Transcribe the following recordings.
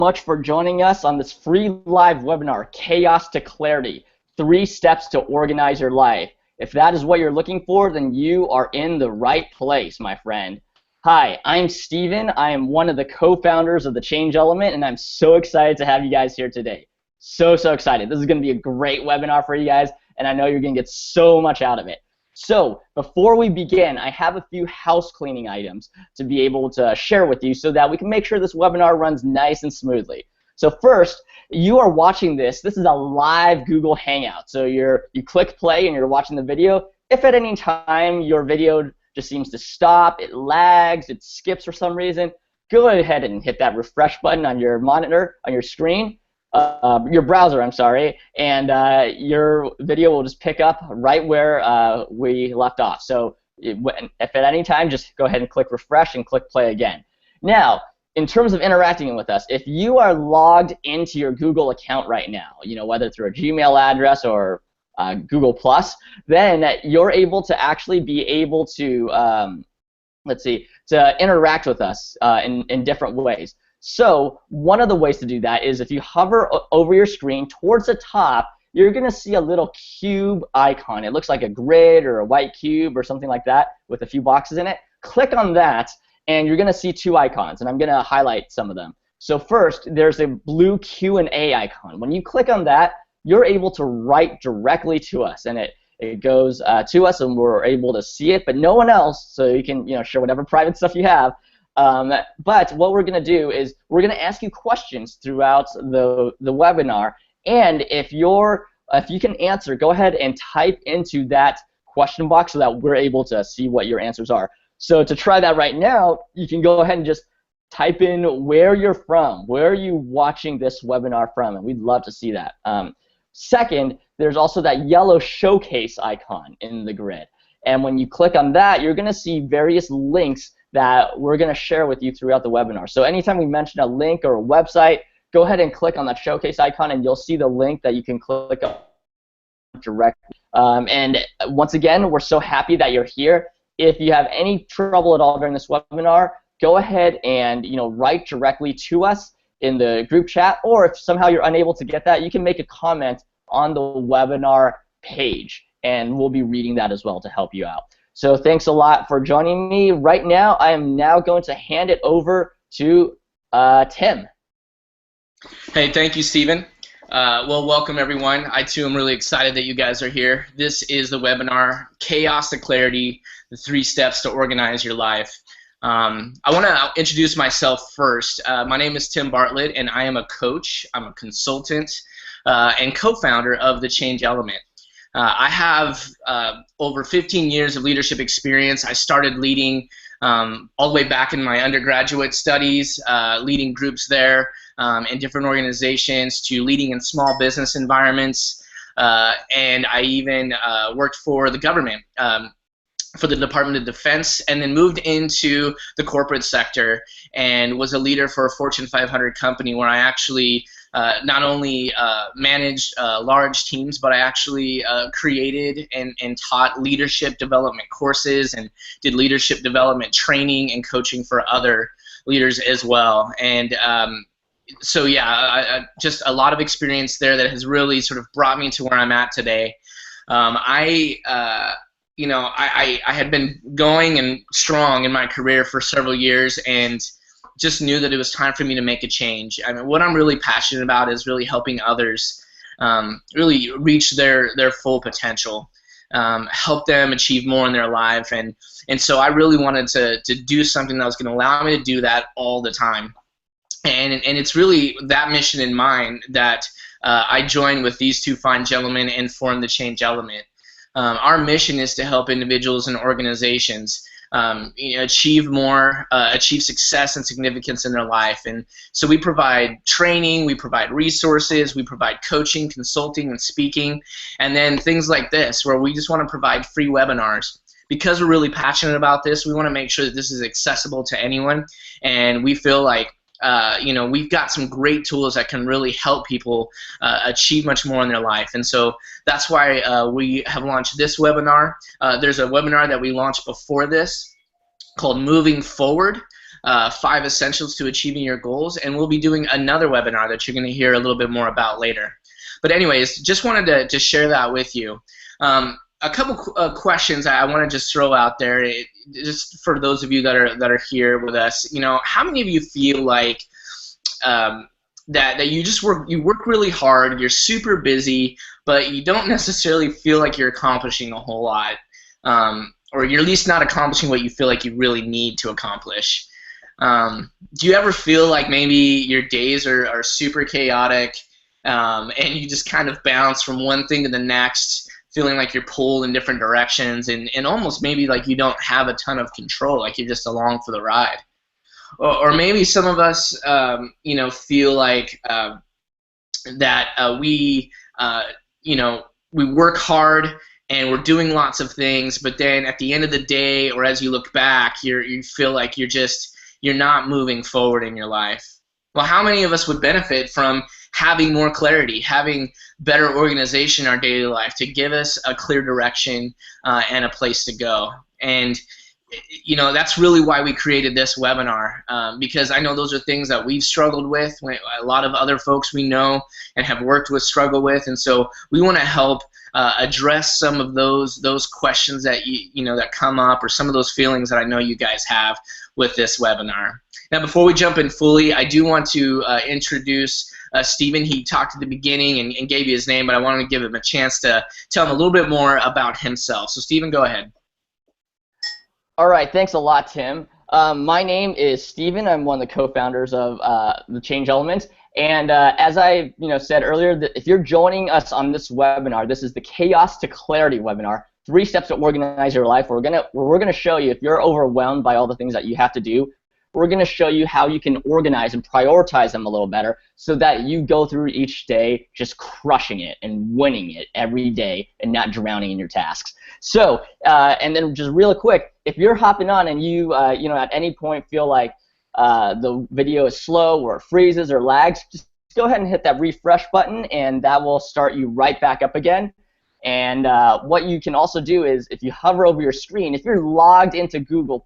much for joining us on this free live webinar, Chaos to Clarity, 3 Steps to Organize Your Life. If that is what you're looking for, then you are in the right place, my friend. Hi, I'm Steven. I am one of the co-founders of the Change Element, and I'm so excited to have you guys here today. So excited. This is going to be a great webinar for you guys, and I know you're going to get so much out of it. So before we begin, I have a few house cleaning items to be able to share with you so that we can make sure this webinar runs nice and smoothly. So first, you are watching this. This is a live Google Hangout. So you click play and you're watching the video. If at any time your video just seems to stop, it lags, it skips for some reason, go ahead and hit that refresh button on your monitor, on your screen. Your browser, I'm sorry, and your video will just pick up right where we left off. So if at any time, just go ahead and click refresh and click play again. Now, in terms of interacting with us, if you are logged into your Google account right now, whether through a Gmail address or Google+, then you're able to actually be able to, to interact with us in different ways. So one of the ways to do that is if you hover over your screen towards the top, you're going to see a little cube icon. It looks like a grid or a white cube or something like that with a few boxes in it. Click on that, and you're going to see 2 icons, and I'm going to highlight some of them. So first, there's a blue Q&A icon. When you click on that, you're able to write directly to us, and it goes to us, and we're able to see it, but no one else, so you can share whatever private stuff you have. But what we're going to do is we're going to ask you questions throughout the webinar, and if you can answer, go ahead and type into that question box so that we're able to see what your answers are. So to try that right now, you can go ahead and just type in where you're from, where are you watching this webinar from, and we'd love to see that. Second, there's also that yellow showcase icon in the grid, and when you click on that, you're going to see various links that we're going to share with you throughout the webinar. So anytime we mention a link or a website, go ahead and click on that showcase icon, and you'll see the link that you can click on directly. And once again, we're so happy that you're here. If you have any trouble at all during this webinar, go ahead and write directly to us in the group chat, or if somehow you're unable to get that, you can make a comment on the webinar page, and we'll be reading that as well to help you out. So thanks a lot for joining me. Right now, I am now going to hand it over to Tim. Hey, thank you, Steven. Well, welcome, everyone. I, too, am really excited that you guys are here. This is the webinar, Chaos to Clarity, the 3 Steps to Organize Your Life. I want to introduce myself first. My name is Tim Bartlett, and I am a coach. I'm a consultant and co-founder of the Change Element. I have over 15 years of leadership experience. I started leading all the way back in my undergraduate studies, leading groups there in different organizations, to leading in small business environments, and I even worked for the government, for the Department of Defense, and then moved into the corporate sector and was a leader for a Fortune 500 company where I actually not only managed large teams, but I actually created and taught leadership development courses and did leadership development training and coaching for other leaders as well. And so yeah, just a lot of experience there that has really sort of brought me to where I'm at today. I had been going and strong in my career for several years, and just knew that it was time for me to make a change. I mean, what I'm really passionate about is really helping others really reach their full potential, help them achieve more in their life, and so I really wanted to do something that was going to allow me to do that all the time. And it's really that mission in mind that I joined with these 2 fine gentlemen and formed the Change Element. Our mission is to help individuals and organizations achieve more, achieve success and significance in their life. And so we provide training, we provide resources, we provide coaching, consulting, and speaking, and then things like this where we just want to provide free webinars. Because we're really passionate about this, we want to make sure that this is accessible to anyone, and we feel like we've got some great tools that can really help people achieve much more in their life. And so that's why we have launched this webinar. There's a webinar that we launched before this called Moving Forward. 5 essentials to achieving your goals, and we'll be doing another webinar that you're going to hear a little bit more about later. But anyways, just wanted to share that with you. A couple questions I want to just throw out there, just for those of you that are here with us. How many of you feel like that you work really hard, you're super busy, but you don't necessarily feel like you're accomplishing a whole lot, or you're at least not accomplishing what you feel like you really need to accomplish? Do you ever feel like maybe your days are super chaotic, and you just kind of bounce from one thing to the next, feeling like you're pulled in different directions, and almost maybe like you don't have a ton of control, like you're just along for the ride? Or maybe some of us, feel like that we work hard and we're doing lots of things, but then at the end of the day, or as you look back, you feel like you're not moving forward in your life. Well, how many of us would benefit from having more clarity, having better organization in our daily life to give us a clear direction and a place to go? And that's really why we created this webinar, because I know those are things that we've struggled with, a lot of other folks we know and have worked with struggle with, and so we want to help address some of those questions that that come up, or some of those feelings that I know you guys have with this webinar. Now, before we jump in fully, I do want to introduce Stephen. He talked at the beginning and gave you his name, but I wanted to give him a chance to tell him a little bit more about himself. So Stephen, go ahead. All right, thanks a lot, Tim. My name is Stephen. I'm one of the co-founders of the Change Elements. And as I said earlier, if you're joining us on this webinar, this is the Chaos to Clarity webinar, 3 steps to organize your life. We're gonna show you, if you're overwhelmed by all the things that you have to do, we're going to show you how you can organize and prioritize them a little better so that you go through each day just crushing it and winning it every day and not drowning in your tasks. So, and then just real quick, if you're hopping on and you, at any point feel like the video is slow or freezes or lags, just go ahead and hit that refresh button, and that will start you right back up again. And what you can also do is, if you hover over your screen, if you're logged into Google,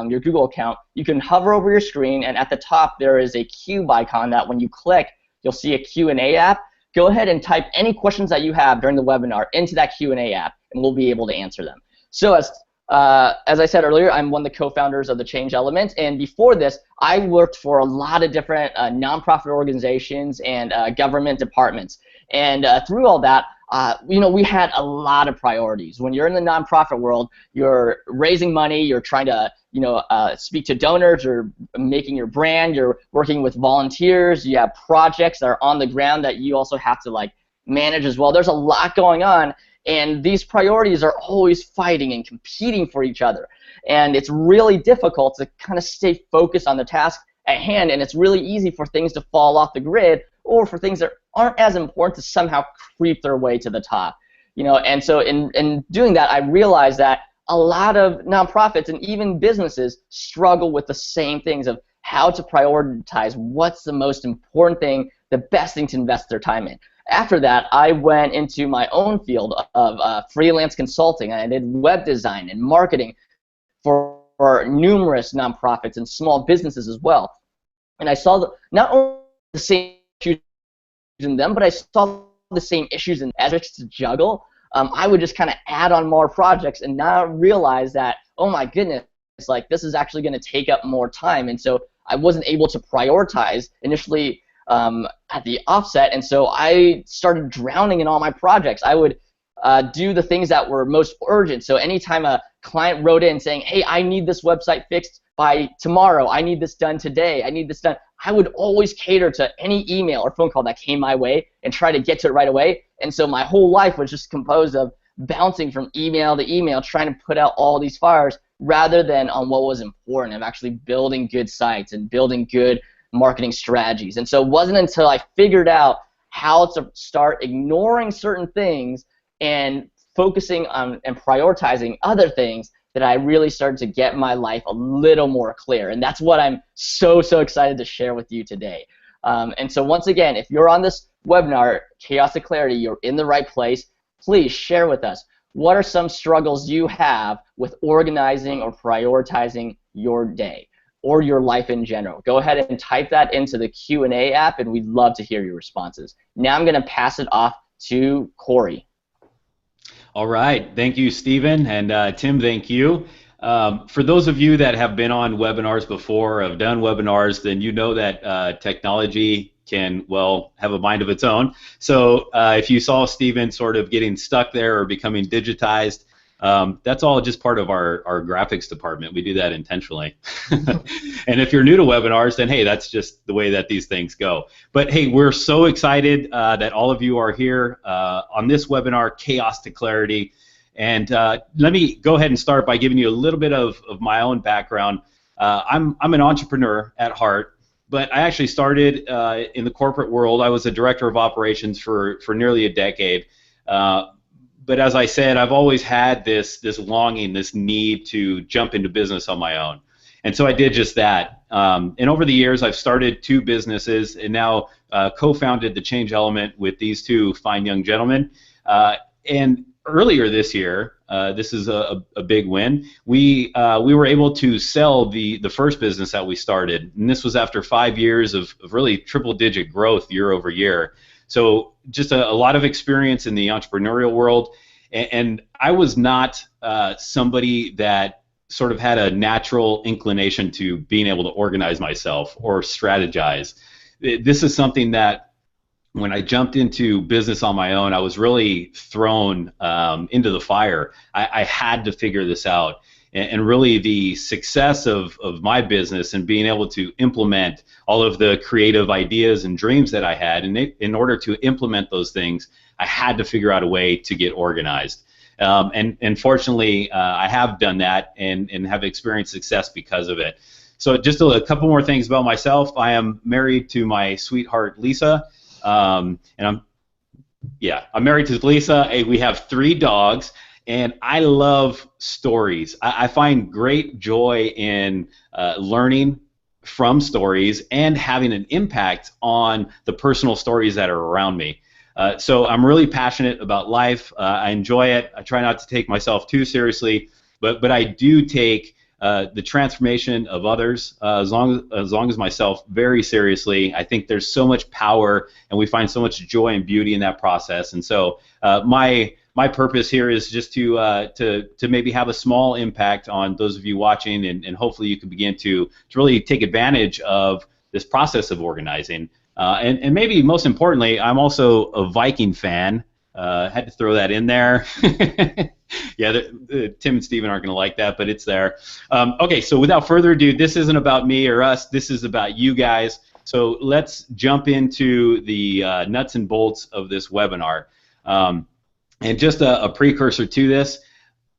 your Google account, you can hover over your screen, and at the top there is a cube icon that when you click, you'll see a Q&A app. Go ahead and type any questions that you have during the webinar into that Q&A app, and we'll be able to answer them. So as I said earlier, I'm one of the co-founders of the Change Element, and before this, I worked for a lot of different nonprofit organizations and government departments. And through all that, we had a lot of priorities. When you're in the nonprofit world, you're raising money, you're trying to speak to donors, or making your brand, you're working with volunteers, you have projects that are on the ground that you also have to manage as well. There's a lot going on, and these priorities are always fighting and competing for each other. And it's really difficult to kind of stay focused on the task at hand, and it's really easy for things to fall off the grid, or for things that aren't as important to somehow creep their way to the top. And so in doing that, I realized that a lot of nonprofits and even businesses struggle with the same things of how to prioritize what's the most important thing, the best thing to invest their time in. After that, I went into my own field of freelance consulting. I did web design and marketing for numerous nonprofits and small businesses as well. And I saw not only the same issues in them, but I saw the same issues in projects to juggle. I would just kind of add on more projects and not realize that, oh my goodness, this is actually going to take up more time. And so I wasn't able to prioritize initially at the offset, and so I started drowning in all my projects. I would do the things that were most urgent. So anytime a client wrote in saying, hey, I need this website fixed by tomorrow, I need this done today, I need this done, I would always cater to any email or phone call that came my way and try to get to it right away. And so my whole life was just composed of bouncing from email to email, trying to put out all these fires rather than on what was important, of actually building good sites and building good marketing strategies. And so it wasn't until I figured out how to start ignoring certain things and focusing on and prioritizing other things that I really started to get my life a little more clear. And that's what I'm so excited to share with you today. And so once again, if you're on this webinar, Chaos to Clarity, you're in the right place. Please share with us, what are some struggles you have with organizing or prioritizing your day? or your life in general? Go ahead and type that into the Q&A app, and we'd love to hear your responses. Now I'm going to pass it off to Corey. All right. Thank you, Stephen. And Tim, thank you. For those of you that have been on webinars before, have done webinars, then you know that technology can, well, have a mind of its own. So if you saw Stephen sort of getting stuck there or becoming digitized, that's all just part of our graphics department. We do that intentionally. And if you're new to webinars, then hey, that's just the way that these things go. But hey, we're so excited that all of you are here on this webinar, Chaos to Clarity. And let me go ahead and start by giving you a little bit of my own background. I'm an entrepreneur at heart, but I actually started in the corporate world. I was a director of operations for nearly a decade. But as I said, I've always had this longing, this need to jump into business on my own. And so I did just that. And over the years, I've started 2 businesses and now co-founded the Change Element with these 2 fine young gentlemen. And earlier this year, this is a big win, we were able to sell the first business that we started. And this was after 5 years of really triple-digit growth year over year. So just a lot of experience in the entrepreneurial world, and I was not somebody that sort of had a natural inclination to being able to organize myself or strategize. This is something that when I jumped into business on my own, I was really thrown into the fire. I had to figure this out. And really the success of my business and being able to implement all of the creative ideas and dreams that I had, and in order to implement those things, I had to figure out a way to get organized. And fortunately, I have done that and have experienced success because of it. So just a couple more things about myself. I am married to my sweetheart, Lisa. And I'm married to Lisa. We have 3 dogs. And I love stories. I find great joy in learning from stories and having an impact on the personal stories that are around me. So I'm really passionate about life. I enjoy it. I try not to take myself too seriously, but I do take the transformation of others as long as myself very seriously. I think there's so much power, and we find so much joy and beauty in that process. And so my purpose here is just to maybe have a small impact on those of you watching, and hopefully you can begin to really take advantage of this process of organizing. And maybe most importantly, I'm also a Viking fan. Had to throw that in there. Yeah, Tim and Stephen aren't going to like that, but it's there. Okay, so without further ado, this isn't about me or us. This is about you guys. So let's jump into the nuts and bolts of this webinar. And just a precursor to this,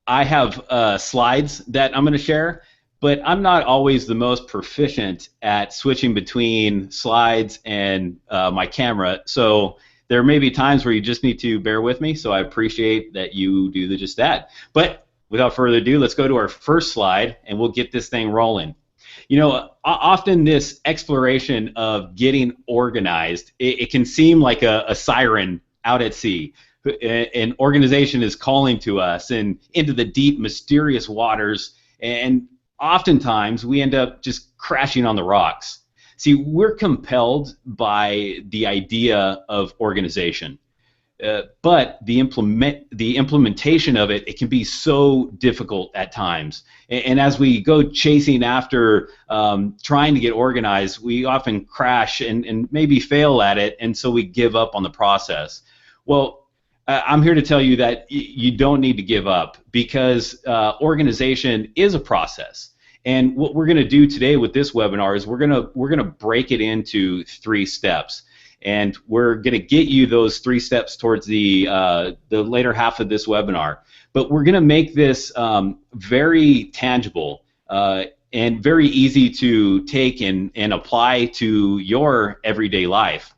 I have slides that I'm going to share, but I'm not always the most proficient at switching between slides and my camera. So there may be times where you just need to bear with me, so I appreciate that you do just that. But without further ado, let's go to our first slide, and we'll get this thing rolling. You know, often this exploration of getting organized, it can seem like a siren out at sea. An organization is calling to us and into the deep, mysterious waters, and oftentimes we end up just crashing on the rocks. See, we're compelled by the idea of organization, but the implementation of it can be so difficult at times. And as we go chasing after trying to get organized, we often crash and maybe fail at it, and so we give up on the process. Well, I'm here to tell you that you don't need to give up, because organization is a process. And what we're going to do today with this webinar is we're going to break it into 3 steps, and we're going to get you those 3 steps towards the later half of this webinar. But we're going to make this very tangible and very easy to take and apply to your everyday life.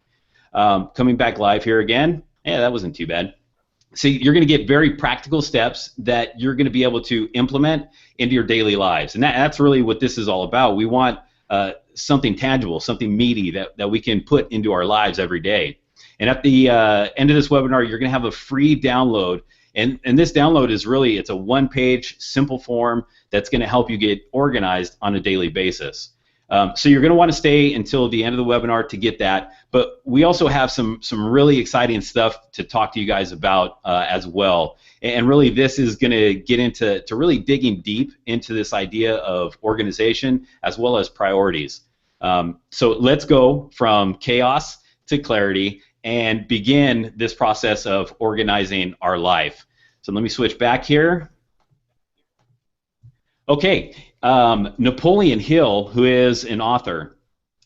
Coming back live here again. Yeah, that wasn't too bad. So you're going to get very practical steps that you're going to be able to implement into your daily lives. And that's really what this is all about. We want something tangible, something meaty that we can put into our lives every day. And at the end of this webinar, you're going to have a free download. And this download is really, it's a one-page, simple form that's going to help you get organized on a daily basis. So you're going to want to stay until the end of the webinar to get that. But we also have some really exciting stuff to talk to you guys about as well. And really, this is going to get into really digging deep into this idea of organization as well as priorities. So let's go from chaos to clarity and begin this process of organizing our life. So let me switch back here. Okay, Napoleon Hill, who is an author,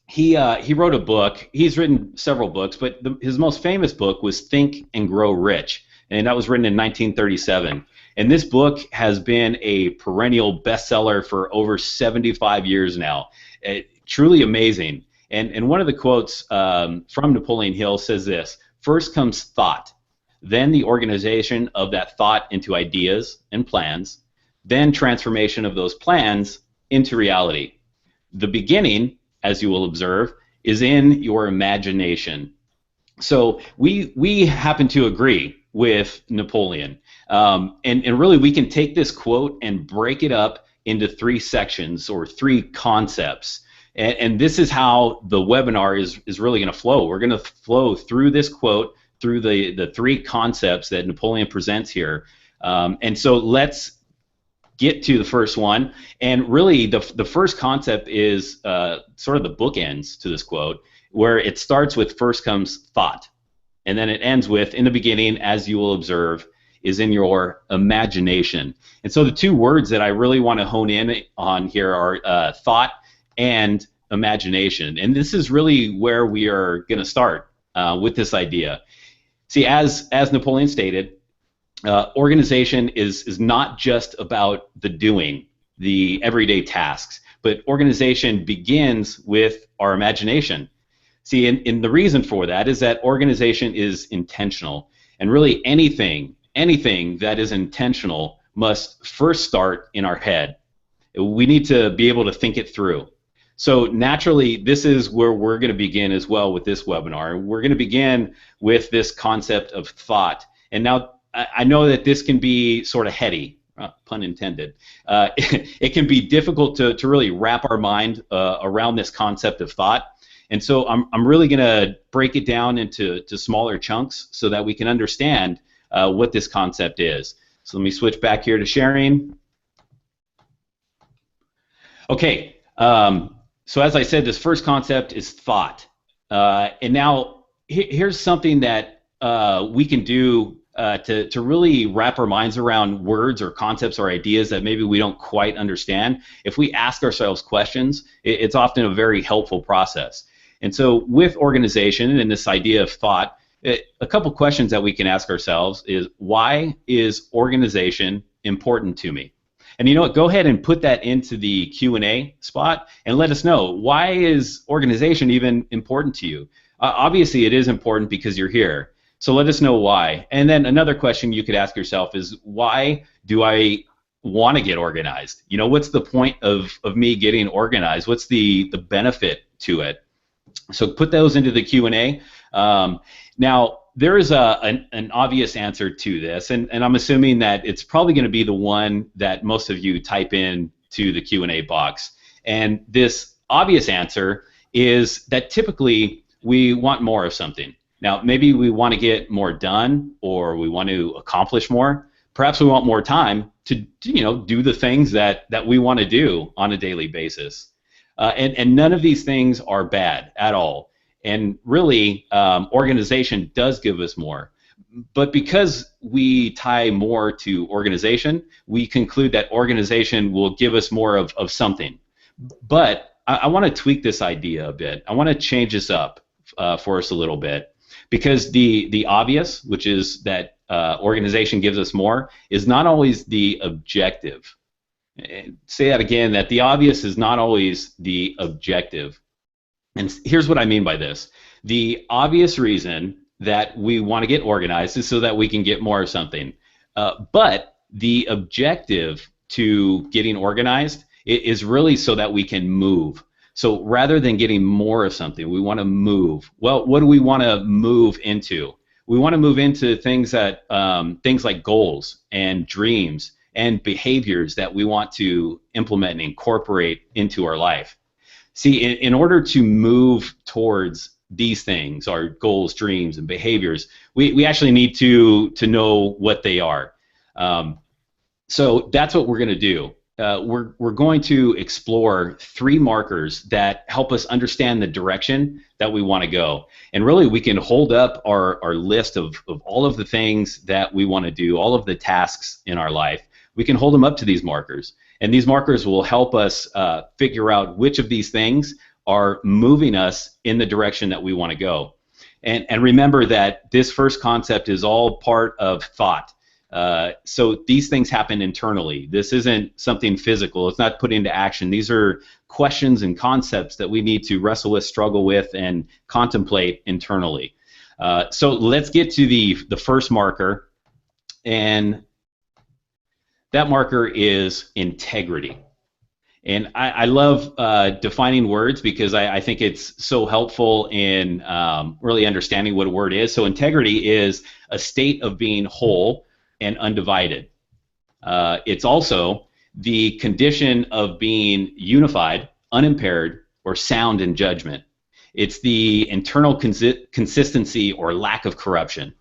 he wrote a book. He's written several books, but his most famous book was Think and Grow Rich, and that was written in 1937. And this book has been a perennial bestseller for over 75 years now. Truly amazing. And one of the quotes from Napoleon Hill says this: first comes thought, then the organization of that thought into ideas and plans, then transformation of those plans into reality. The beginning, as you will observe, is in your imagination. So we happen to agree with Napoleon. And really we can take this quote and break it up into 3 sections or 3 concepts. And this is how the webinar is really going to flow. We're going to flow through this quote, through the 3 concepts that Napoleon presents here. And so let's get to the first one. And really the first concept is sort of the bookends to this quote, where it starts with first comes thought. And then it ends with, in the beginning, as you will observe, is in your imagination. And so the 2 words that I really want to hone in on here are thought and imagination. And this is really where we are going to start with this idea. See, as Napoleon stated, organization is not just about the doing, the everyday tasks, but organization begins with our imagination. See, and the reason for that is that organization is intentional. And really anything that is intentional must first start in our head. We need to be able to think it through. So naturally, this is where we're going to begin as well with this webinar. We're going to begin with this concept of thought. And now I know that this can be sort of heady, pun intended. It can be difficult to really wrap our mind around this concept of thought. And so I'm really going to break it down into smaller chunks so that we can understand what this concept is. So let me switch back here to sharing. Okay. So as I said, this first concept is thought. And now here's something that we can do to really wrap our minds around words or concepts or ideas that maybe we don't quite understand. If we ask ourselves questions, it's often a very helpful process. And so with organization and this idea of thought, a couple questions that we can ask ourselves is, why is organization important to me? And you know what, go ahead and put that into the Q&A spot and let us know, why is organization even important to you? Obviously it is important because you're here. So let us know why. And then another question you could ask yourself is, why do I want to get organized? You know, what's the point of me getting organized? What's the benefit to it? So put those into the Q&A. Now, there is an obvious answer to this, and I'm assuming that it's probably going to be the one that most of you type in to the Q&A box. And this obvious answer is that typically we want more of something. Now, maybe we want to get more done, or we want to accomplish more. Perhaps we want more time to do the things that we want to do on a daily basis. And none of these things are bad at all. And really, organization does give us more. But because we tie more to organization, we conclude that organization will give us more of something. But I want to tweak this idea a bit. I want to change this up for us a little bit. Because the obvious, which is that organization gives us more, is not always the objective. Say that again, that the obvious is not always the objective. And here's what I mean by this. The obvious reason that we want to get organized is so that we can get more of something. But the objective to getting organized is really so that we can move. So rather than getting more of something, we want to move. Well, what do we want to move into? we want to move into things that things like goals and dreams and behaviors that we want to implement and incorporate into our life. See, in order to move towards these things, our goals, dreams, and behaviors, we actually need to know what they are. So that's what we're going to do. We're going to explore 3 markers that help us understand the direction that we want to go. And really, we can hold up our list of all of the things that we want to do, all of the tasks in our life. We can hold them up to these markers. And these markers will help us figure out which of these things are moving us in the direction that we want to go. And remember that this first concept is all part of thought. So these things happen internally. This isn't something physical. It's not put into action. These are questions and concepts that we need to wrestle with, struggle with, and contemplate internally. So let's get to the first marker, and that marker is integrity. And I love defining words because I think it's so helpful in really understanding what a word is. So integrity is a state of being whole and undivided. It's also the condition of being unified, unimpaired, or sound in judgment. It's the internal consistency or lack of corruption.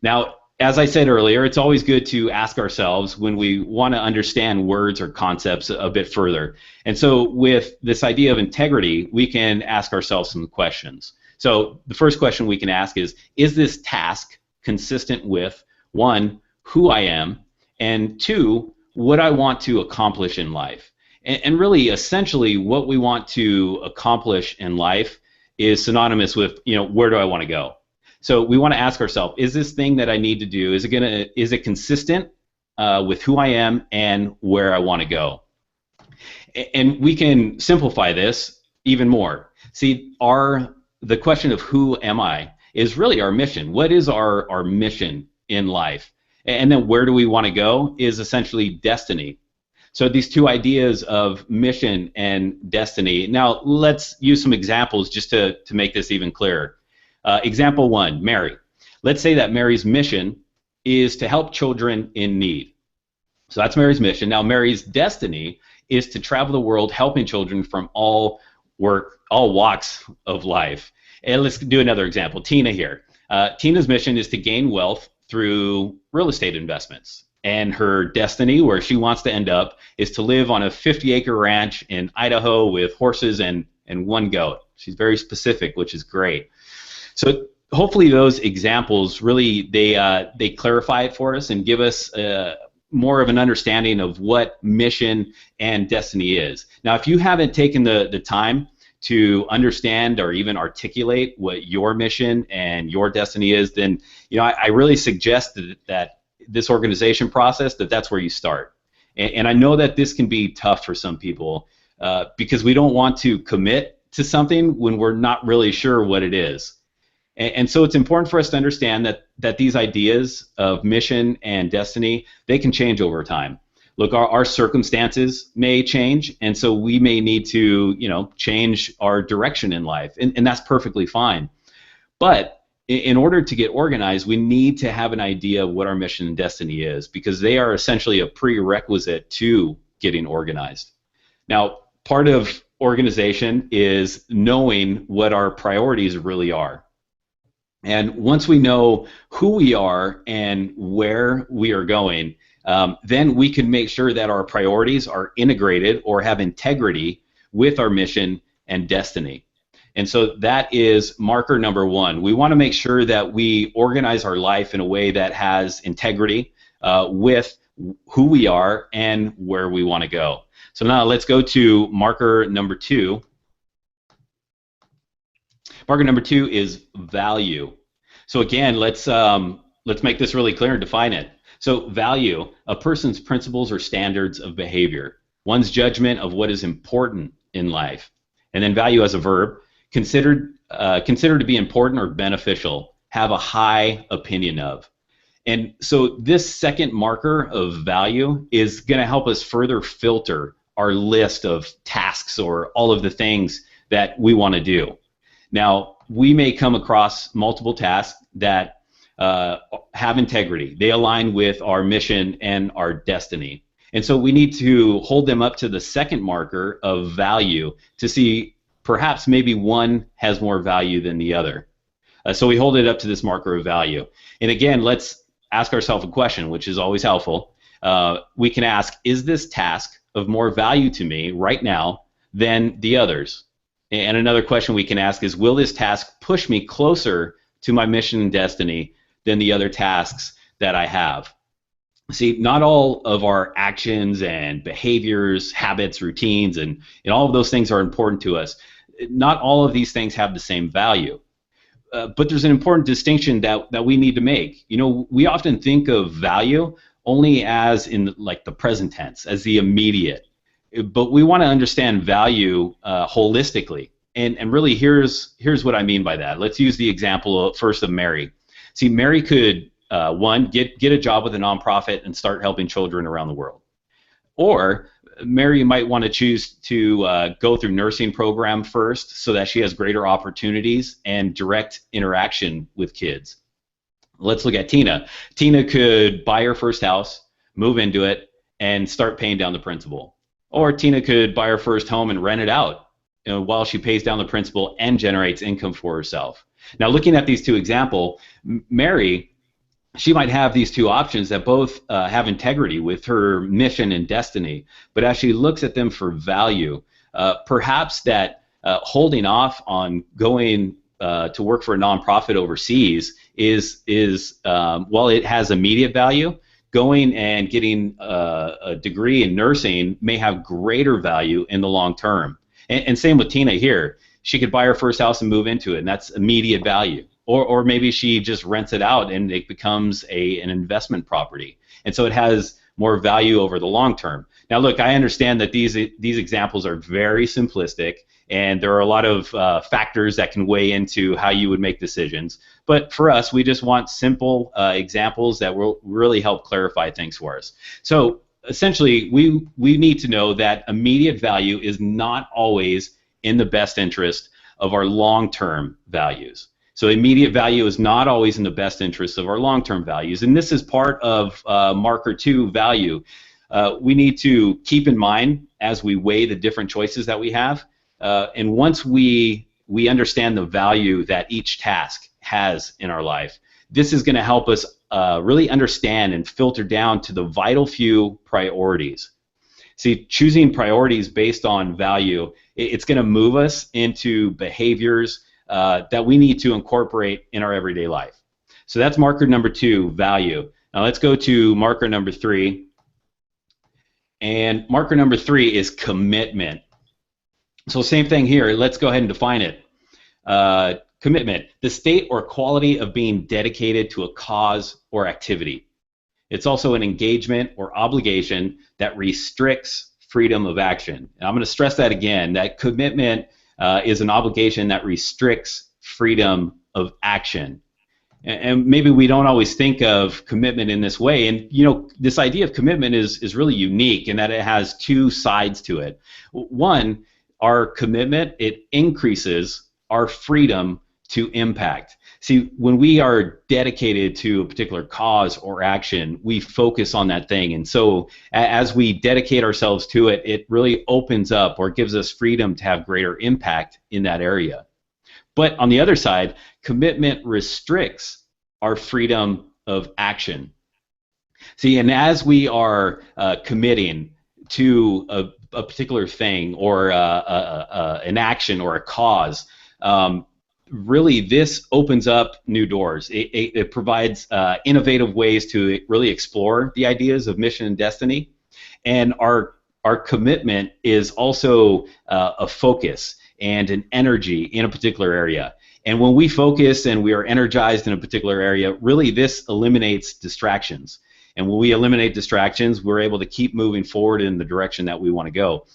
Now, as I said earlier, it's always good to ask ourselves when we want to understand words or concepts a bit further. And so with this idea of integrity, we can ask ourselves some questions. So the first question we can ask is this task consistent with, 1, who I am, and 2, what I want to accomplish in life? And really, essentially, what we want to accomplish in life is synonymous with, where do I want to go? So we want to ask ourselves, is this thing that I need to do, is it consistent with who I am and where I want to go? And we can simplify this even more. See, the question of who am I is really our mission. What is our mission in life? And then where do we want to go is essentially destiny. So these 2 ideas of mission and destiny. Now let's use some examples just to make this even clearer. Example 1, Mary. Let's say that Mary's mission is to help children in need. So that's Mary's mission. Now Mary's destiny is to travel the world helping children from all walks of life. And let's do another example, Tina here. Tina's mission is to gain wealth through real estate investments. And her destiny, where she wants to end up, is to live on a 50-acre ranch in Idaho with horses and 1 goat. She's very specific, which is great. So hopefully those examples really, they clarify it for us and give us more of an understanding of what mission and destiny is. Now, if you haven't taken the time to understand or even articulate what your mission and your destiny is, then I really suggest that this organization process, that's where you start. And I know that this can be tough for some people because we don't want to commit to something when we're not really sure what it is. And so it's important for us to understand that these ideas of mission and destiny, they can change over time. Look, our circumstances may change, and so we may need to, change our direction in life, and that's perfectly fine. But in order to get organized, we need to have an idea of what our mission and destiny is, because they are essentially a prerequisite to getting organized. Now, part of organization is knowing what our priorities really are. And once we know who we are and where we are going, then we can make sure that our priorities are integrated or have integrity with our mission and destiny. And so that is marker number 1. We want to make sure that we organize our life in a way that has integrity with who we are and where we want to go. So now let's go to marker number 2. Marker number 2 is value. So again, let's make this really clear and define it. So value, a person's principles or standards of behavior, one's judgment of what is important in life. And then value as a verb, considered to be important or beneficial, have a high opinion of. And so this second marker of value is going to help us further filter our list of tasks or all of the things that we want to do. Now, we may come across multiple tasks that have integrity. They align with our mission and our destiny. And so we need to hold them up to the second marker of value to see perhaps maybe one has more value than the other. So we hold it up to this marker of value. And again, let's ask ourselves a question, which is always helpful. We can ask, is this task of more value to me right now than the others? And another question we can ask is, will this task push me closer to my mission and destiny than the other tasks that I have? See, not all of our actions and behaviors, habits, routines, and all of those things are important to us. Not all of these things have the same value. But there's an important distinction that we need to make. You know, we often think of value only as in like the present tense, as the immediate. But we want to understand value holistically. And really, here's what I mean by that. Let's use the example first of Mary. See, Mary could one, get a job with a nonprofit and start helping children around the world. Or Mary might want to choose to go through nursing program first so that she has greater opportunities and direct interaction with kids. Let's look at Tina. Tina could buy her first house, move into it, and start paying down the principal. Or Tina could buy her first home and rent it out, you know, while she pays down the principal and generates income for herself. Now, looking at these two examples, Mary, she might have these two options that both have integrity with her mission and destiny, but as she looks at them for value, perhaps that holding off on going to work for a nonprofit overseas is while it has immediate value, going and getting a degree in nursing may have greater value in the long term. And same with Tina here. She could buy her first house and move into it, and that's immediate value. Or maybe she just rents it out and it becomes an investment property. And so it has more value over the long term. Now look, I understand that these examples are very simplistic and there are a lot of factors that can weigh into how you would make decisions. But for us, we just want simple examples that will really help clarify things for us. So essentially, we need to know that immediate value is not always in the best interest of our long-term values. So immediate value is not always in the best interest of our long-term values, and this is part of marker 2 value. We need to keep in mind as we weigh the different choices that we have, and once we understand the value that each task has in our life, this is going to help us really understand and filter down to the vital few priorities. See, choosing priorities based on value, it's going to move us into behaviors that we need to incorporate in our everyday life. So that's marker number 2, value. Now let's go to marker number 3. And marker number 3 is commitment. So same thing here. Let's go ahead and define it. Commitment, the state or quality of being dedicated to a cause or activity. It's also an engagement or obligation that restricts freedom of action. And I'm going to stress that again, that commitment is an obligation that restricts freedom of action. And maybe we don't always think of commitment in this way. And you know, this idea of commitment is really unique in that it has two sides to it. One, our commitment, it increases our freedom to impact. See, when we are dedicated to a particular cause or action, we focus on that thing. And so as we dedicate ourselves to it, it really opens up or gives us freedom to have greater impact in that area. But on the other side, commitment restricts our freedom of action. See, and as we are committing to a particular thing or an action or a cause, really this opens up new doors. It provides innovative ways to really explore the ideas of mission and destiny. And our commitment is also a focus and an energy in a particular area. And when we focus and we are energized in a particular area, really this eliminates distractions. And when we eliminate distractions, we're able to keep moving forward in the direction that we want to go.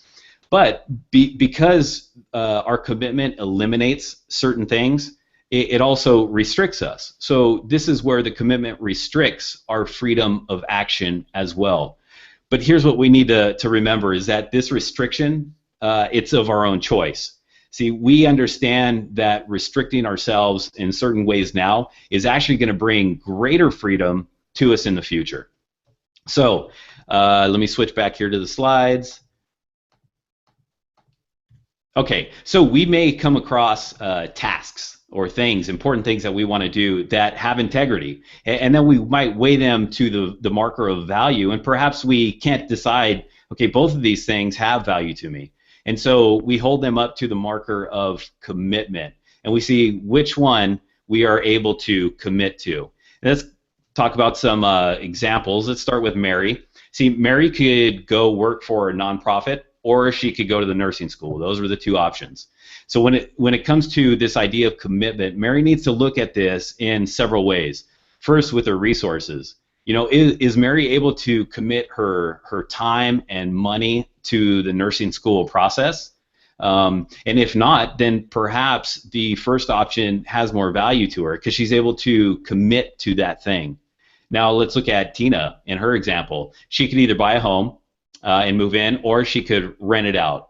But because our commitment eliminates certain things, it also restricts us. So this is where the commitment restricts our freedom of action as well. But here's what we need to remember is that this restriction, it's of our own choice. See, we understand that restricting ourselves in certain ways now is actually going to bring greater freedom to us in the future. So let me switch back here to the slides. Okay, so we may come across tasks or things, important things that we want to do that have integrity, and then we might weigh them to the marker of value, and perhaps we can't decide, okay, both of these things have value to me, and so we hold them up to the marker of commitment, and we see which one we are able to commit to. And let's talk about some examples. Let's start with Mary. See, Mary could go work for a nonprofit, or she could go to the nursing school. Those were the two options. So when it comes to this idea of commitment, Mary needs to look at this in several ways. First, with her resources. You know, is Mary able to commit her time and money to the nursing school process? And if not, then perhaps the first option has more value to her because she's able to commit to that thing. Now let's look at Tina in her example. She could either buy a home and move in, or she could rent it out.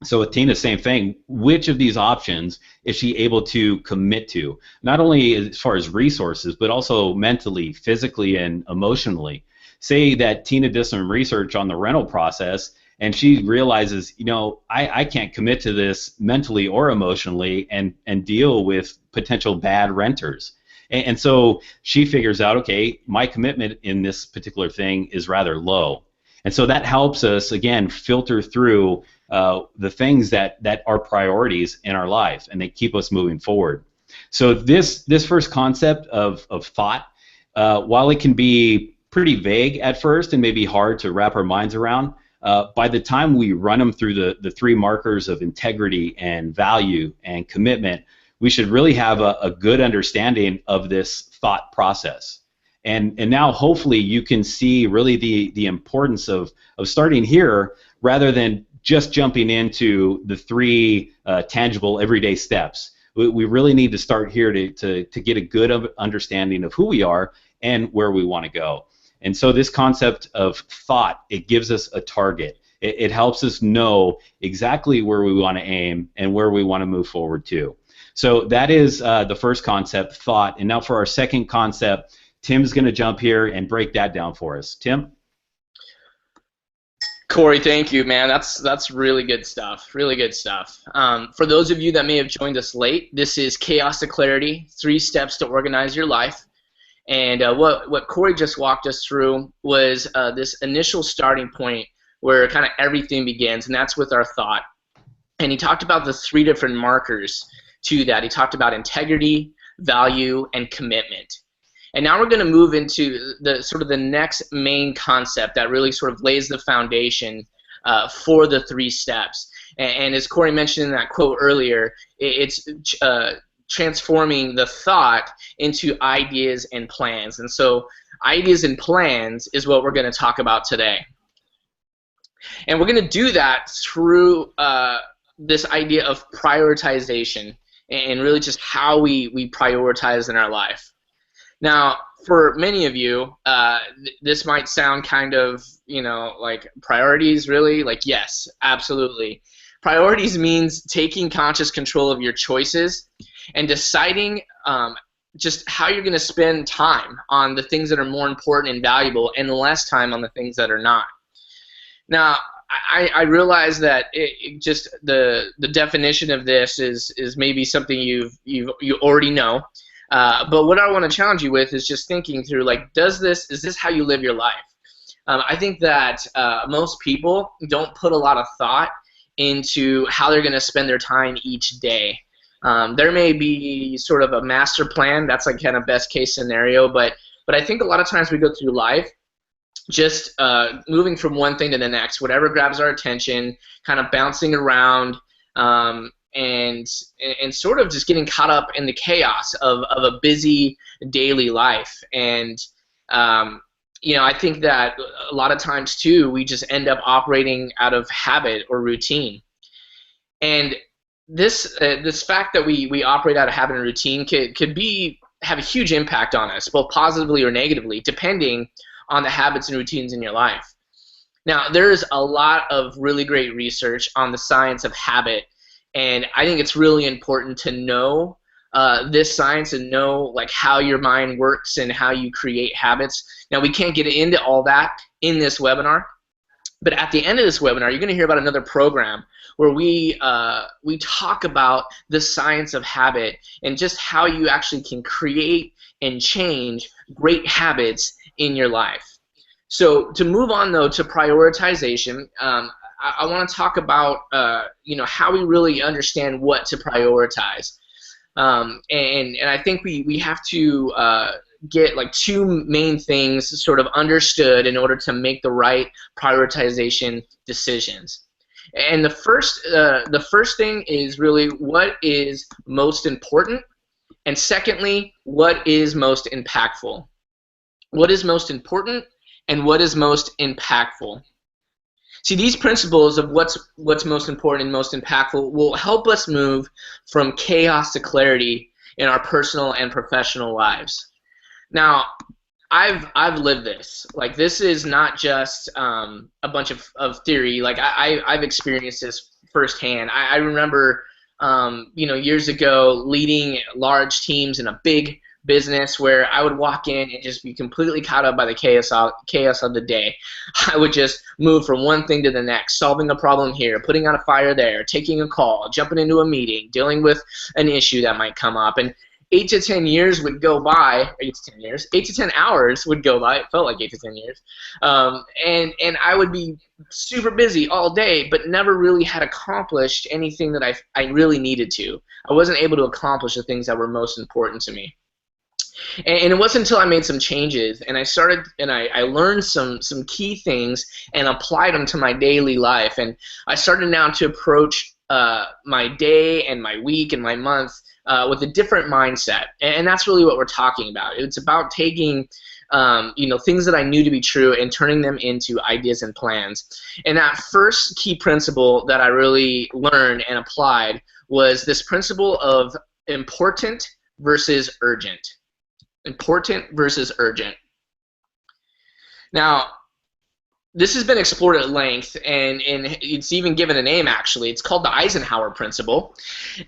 So with Tina, same thing. Which of these options is she able to commit to? Not only as far as resources, but also mentally, physically, and emotionally. Say that Tina does some research on the rental process, and she realizes, you know, I can't commit to this mentally or emotionally and deal with potential bad renters. And so she figures out, okay, my commitment in this particular thing is rather low. And so that helps us, again, filter through the things that are priorities in our life, and they keep us moving forward. So this first concept of thought, while it can be pretty vague at first and maybe hard to wrap our minds around, by the time we run them through the three markers of integrity and value and commitment, we should really have a good understanding of this thought process. And now hopefully you can see really the importance of starting here rather than just jumping into the three tangible everyday steps. We really need to start here to get a good understanding of who we are and where we want to go. And so this concept of thought, it gives us a target. It helps us know exactly where we want to aim and where we want to move forward to. So that is the first concept, thought. And now for our second concept, Tim's going to jump here and break that down for us. Tim? Corey, thank you, man. That's really good stuff. Really good stuff. For those of you that may have joined us late, this is Chaos to Clarity, 3 steps to organize your life. And what Corey just walked us through was this initial starting point where kind of everything begins, and that's with our thought. And he talked about the 3 different markers to that. He talked about integrity, value, and commitment. And now we're going to move into the next main concept that really sort of lays the foundation for the 3 steps. And as Corey mentioned in that quote earlier, it's transforming the thought into ideas and plans. And so ideas and plans is what we're going to talk about today. And we're going to do that through this idea of prioritization and really just how we prioritize in our life. Now, for many of you, this might sound kind of, like priorities, really? Like, yes, absolutely. Priorities means taking conscious control of your choices and deciding just how you're going to spend time on the things that are more important and valuable and less time on the things that are not. Now, I realize that just the definition of this is maybe something you already know. But what I want to challenge you with is just thinking through, like, is this how you live your life? I think that most people don't put a lot of thought into how they're going to spend their time each day. There may be sort of a master plan. That's like kind of best case scenario. But I think a lot of times we go through life just moving from one thing to the next, whatever grabs our attention, kind of bouncing around. And sort of just getting caught up in the chaos of a busy daily life. And I think that a lot of times too we just end up operating out of habit or routine. And this fact that we operate out of habit and routine could have a huge impact on us, both positively or negatively, depending on the habits and routines in your life. Now, there's a lot of really great research on the science of habit And I think it's really important to know this science and know like how your mind works and how you create habits. Now, we can't get into all that in this webinar, but at the end of this webinar, you're going to hear about another program where we talk about the science of habit and just how you actually can create and change great habits in your life. So to move on though to prioritization, I want to talk about how we really understand what to prioritize. And I think we have to get like two main things sort of understood in order to make the right prioritization decisions. And the first thing is really what is most important, and secondly, what is most impactful. What is most important and what is most impactful. See, these principles of what's most important and most impactful will help us move from chaos to clarity in our personal and professional lives. Now, I've lived this. Like, this is not just a bunch of theory. Like, I've experienced this firsthand. I remember, years ago, leading large teams in a big business where I would walk in and just be completely caught up by the chaos of the day. I would just move from one thing to the next, solving a problem here, putting out a fire there, taking a call, jumping into a meeting, dealing with an issue that might come up. And 8 to 10 years would go by, 8 to 10 hours would go by. It felt like 8 to 10 years. And I would be super busy all day, but never really had accomplished anything that I really needed to. I wasn't able to accomplish the things that were most important to me. And it wasn't until I made some changes and I learned some key things and applied them to my daily life. And I started now to approach my day and my week and my month with a different mindset. And that's really what we're talking about. It's about taking things that I knew to be true and turning them into ideas and plans. And that first key principle that I really learned and applied was this principle of important versus urgent. Important versus urgent. Now, this has been explored at length, and it's even given a name, actually. It's called the Eisenhower Principle,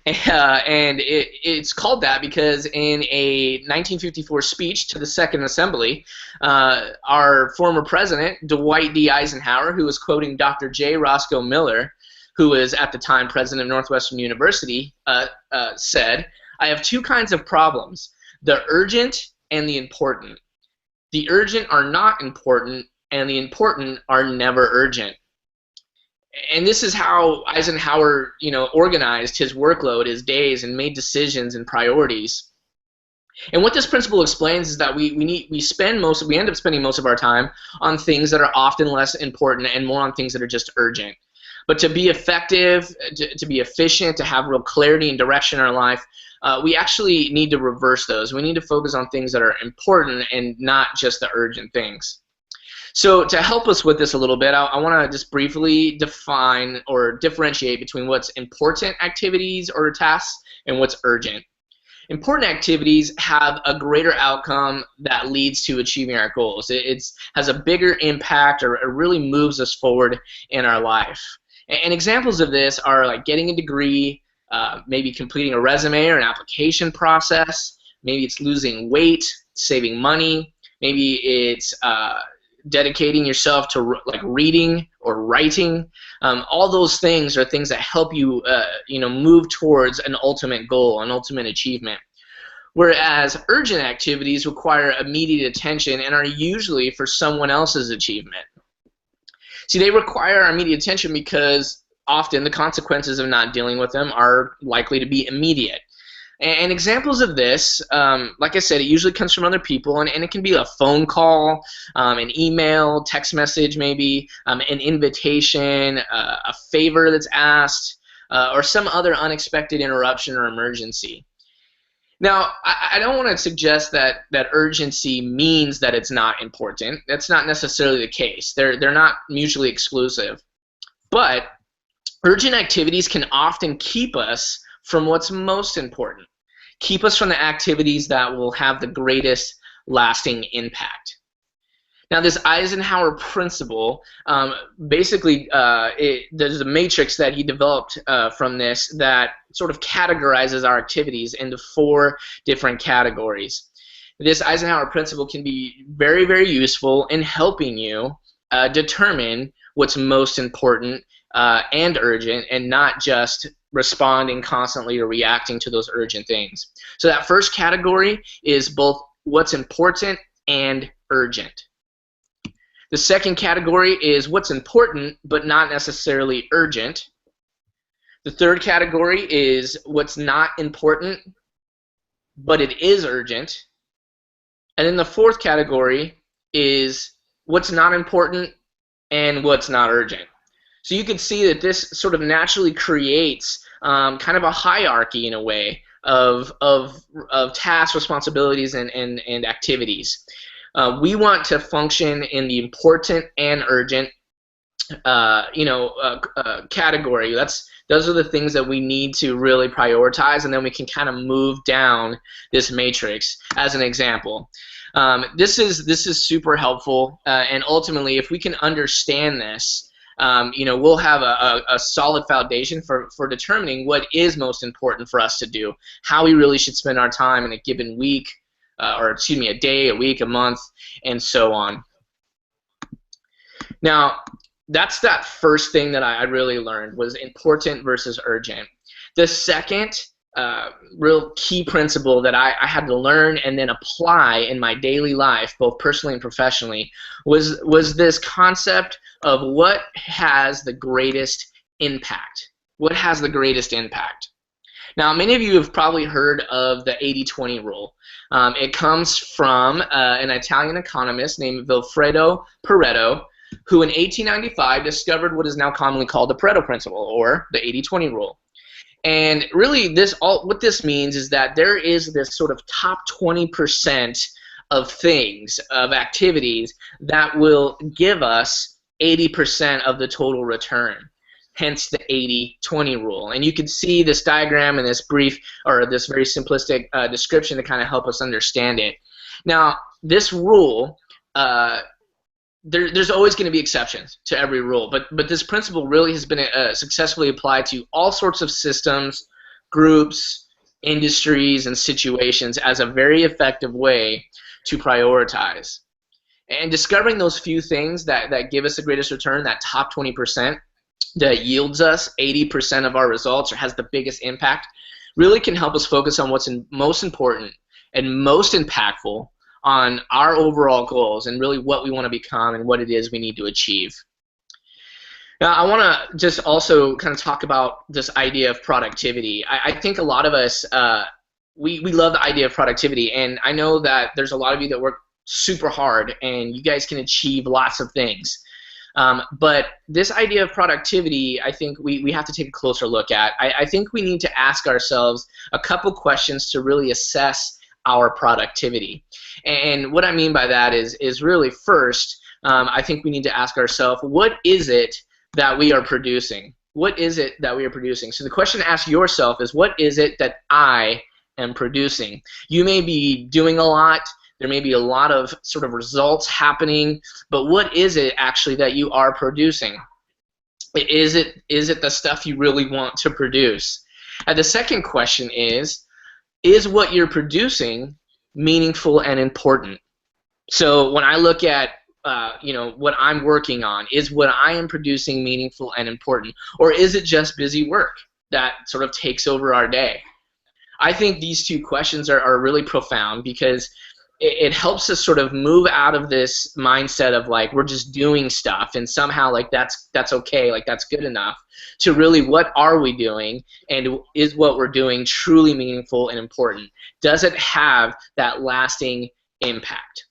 and it's called that because in a 1954 speech to the Second Assembly, our former president, Dwight D. Eisenhower, who was quoting Dr. J. Roscoe Miller, who was at the time president of Northwestern University, said, "I have two kinds of problems. The urgent and the important. The urgent are not important, and the important are never urgent." And this is how Eisenhower, organized his workload, his days, and made decisions and priorities. And what this principle explains is that we end up spending most of our time on things that are often less important and more on things that are just urgent. But to be effective, to be efficient, to have real clarity and direction in our life, we actually need to reverse those. We need to focus on things that are important and not just the urgent things. So to help us with this a little bit, I want to just briefly define or differentiate between what's important activities or tasks and what's urgent. Important activities have a greater outcome that leads to achieving our goals. It has a bigger impact, or it really moves us forward in our life. And examples of this are like getting a degree, maybe completing a resume or an application process. Maybe it's losing weight, saving money. Maybe it's dedicating yourself to like reading or writing. All those things are things that help you, move towards an ultimate goal, an ultimate achievement. Whereas urgent activities require immediate attention and are usually for someone else's achievement. See, they require our immediate attention because often the consequences of not dealing with them are likely to be immediate. And examples of this, like I said, it usually comes from other people, and it can be a phone call, an email, text message maybe, an invitation, a favor that's asked, or some other unexpected interruption or emergency. Now, I don't want to suggest that urgency means that it's not important. That's not necessarily the case. They're not mutually exclusive. But urgent activities can often keep us from what's most important. Keep us from the activities that will have the greatest lasting impact. Now, this Eisenhower principle, basically, there's a matrix that he developed from this that sort of categorizes our activities into 4 different categories. This Eisenhower principle can be very, very useful in helping you determine what's most important and urgent, and not just responding constantly or reacting to those urgent things. So that first category is both what's important and urgent. The second category is what's important but not necessarily urgent. The third category is what's not important but it is urgent. And then the fourth category is what's not important and what's not urgent. So you can see that this sort of naturally creates kind of a hierarchy in a way of tasks, responsibilities, and activities. We want to function in the important and urgent, category. Those are the things that we need to really prioritize, and then we can kind of move down this matrix. As an example, this is super helpful, and ultimately, if we can understand this, we'll have a solid foundation for determining what is most important for us to do, how we really should spend our time in a given week, a day, a week, a month, and so on. Now, that's that first thing that I really learned, was important versus urgent. The second real key principle that I had to learn and then apply in my daily life, both personally and professionally, was this concept of what has the greatest impact. What has the greatest impact? Now, many of you have probably heard of the 80-20 rule. It comes from an Italian economist named Vilfredo Pareto, who in 1895 discovered what is now commonly called the Pareto principle, or the 80-20 rule. And really, what this means is that there is this sort of top 20% of things, of activities, that will give us 80% of the total return. Hence the 80-20 rule. And you can see this diagram in this brief, or this very simplistic description to kind of help us understand it. Now, this rule, there's always going to be exceptions to every rule, but this principle really has been successfully applied to all sorts of systems, groups, industries, and situations as a very effective way to prioritize. And discovering those few things that give us the greatest return, that top 20%, that yields us 80% of our results or has the biggest impact, really can help us focus on what's most important and most impactful on our overall goals and really what we want to become and what it is we need to achieve. Now, I want to just also kind of talk about this idea of productivity. I think a lot of us, we love the idea of productivity, and I know that there's a lot of you that work super hard and you guys can achieve lots of things. But this idea of productivity, I think we have to take a closer look at. I think we need to ask ourselves a couple questions to really assess our productivity. And what I mean by that is really, first, I think we need to ask ourselves, what is it that we are producing? What is it that we are producing? So the question to ask yourself is, what is it that I am producing? You may be doing a lot. There may be a lot of sort of results happening, but what is it actually that you are producing? Is it the stuff you really want to produce? And the second question is what you're producing meaningful and important? So when I look at what I'm working on, is what I am producing meaningful and important, or is it just busy work that sort of takes over our day? I think these two questions are really profound, because it helps us sort of move out of this mindset of like we're just doing stuff and somehow like that's okay, like that's good enough, to really what are we doing, and is what we're doing truly meaningful and important? Does it have that lasting impact?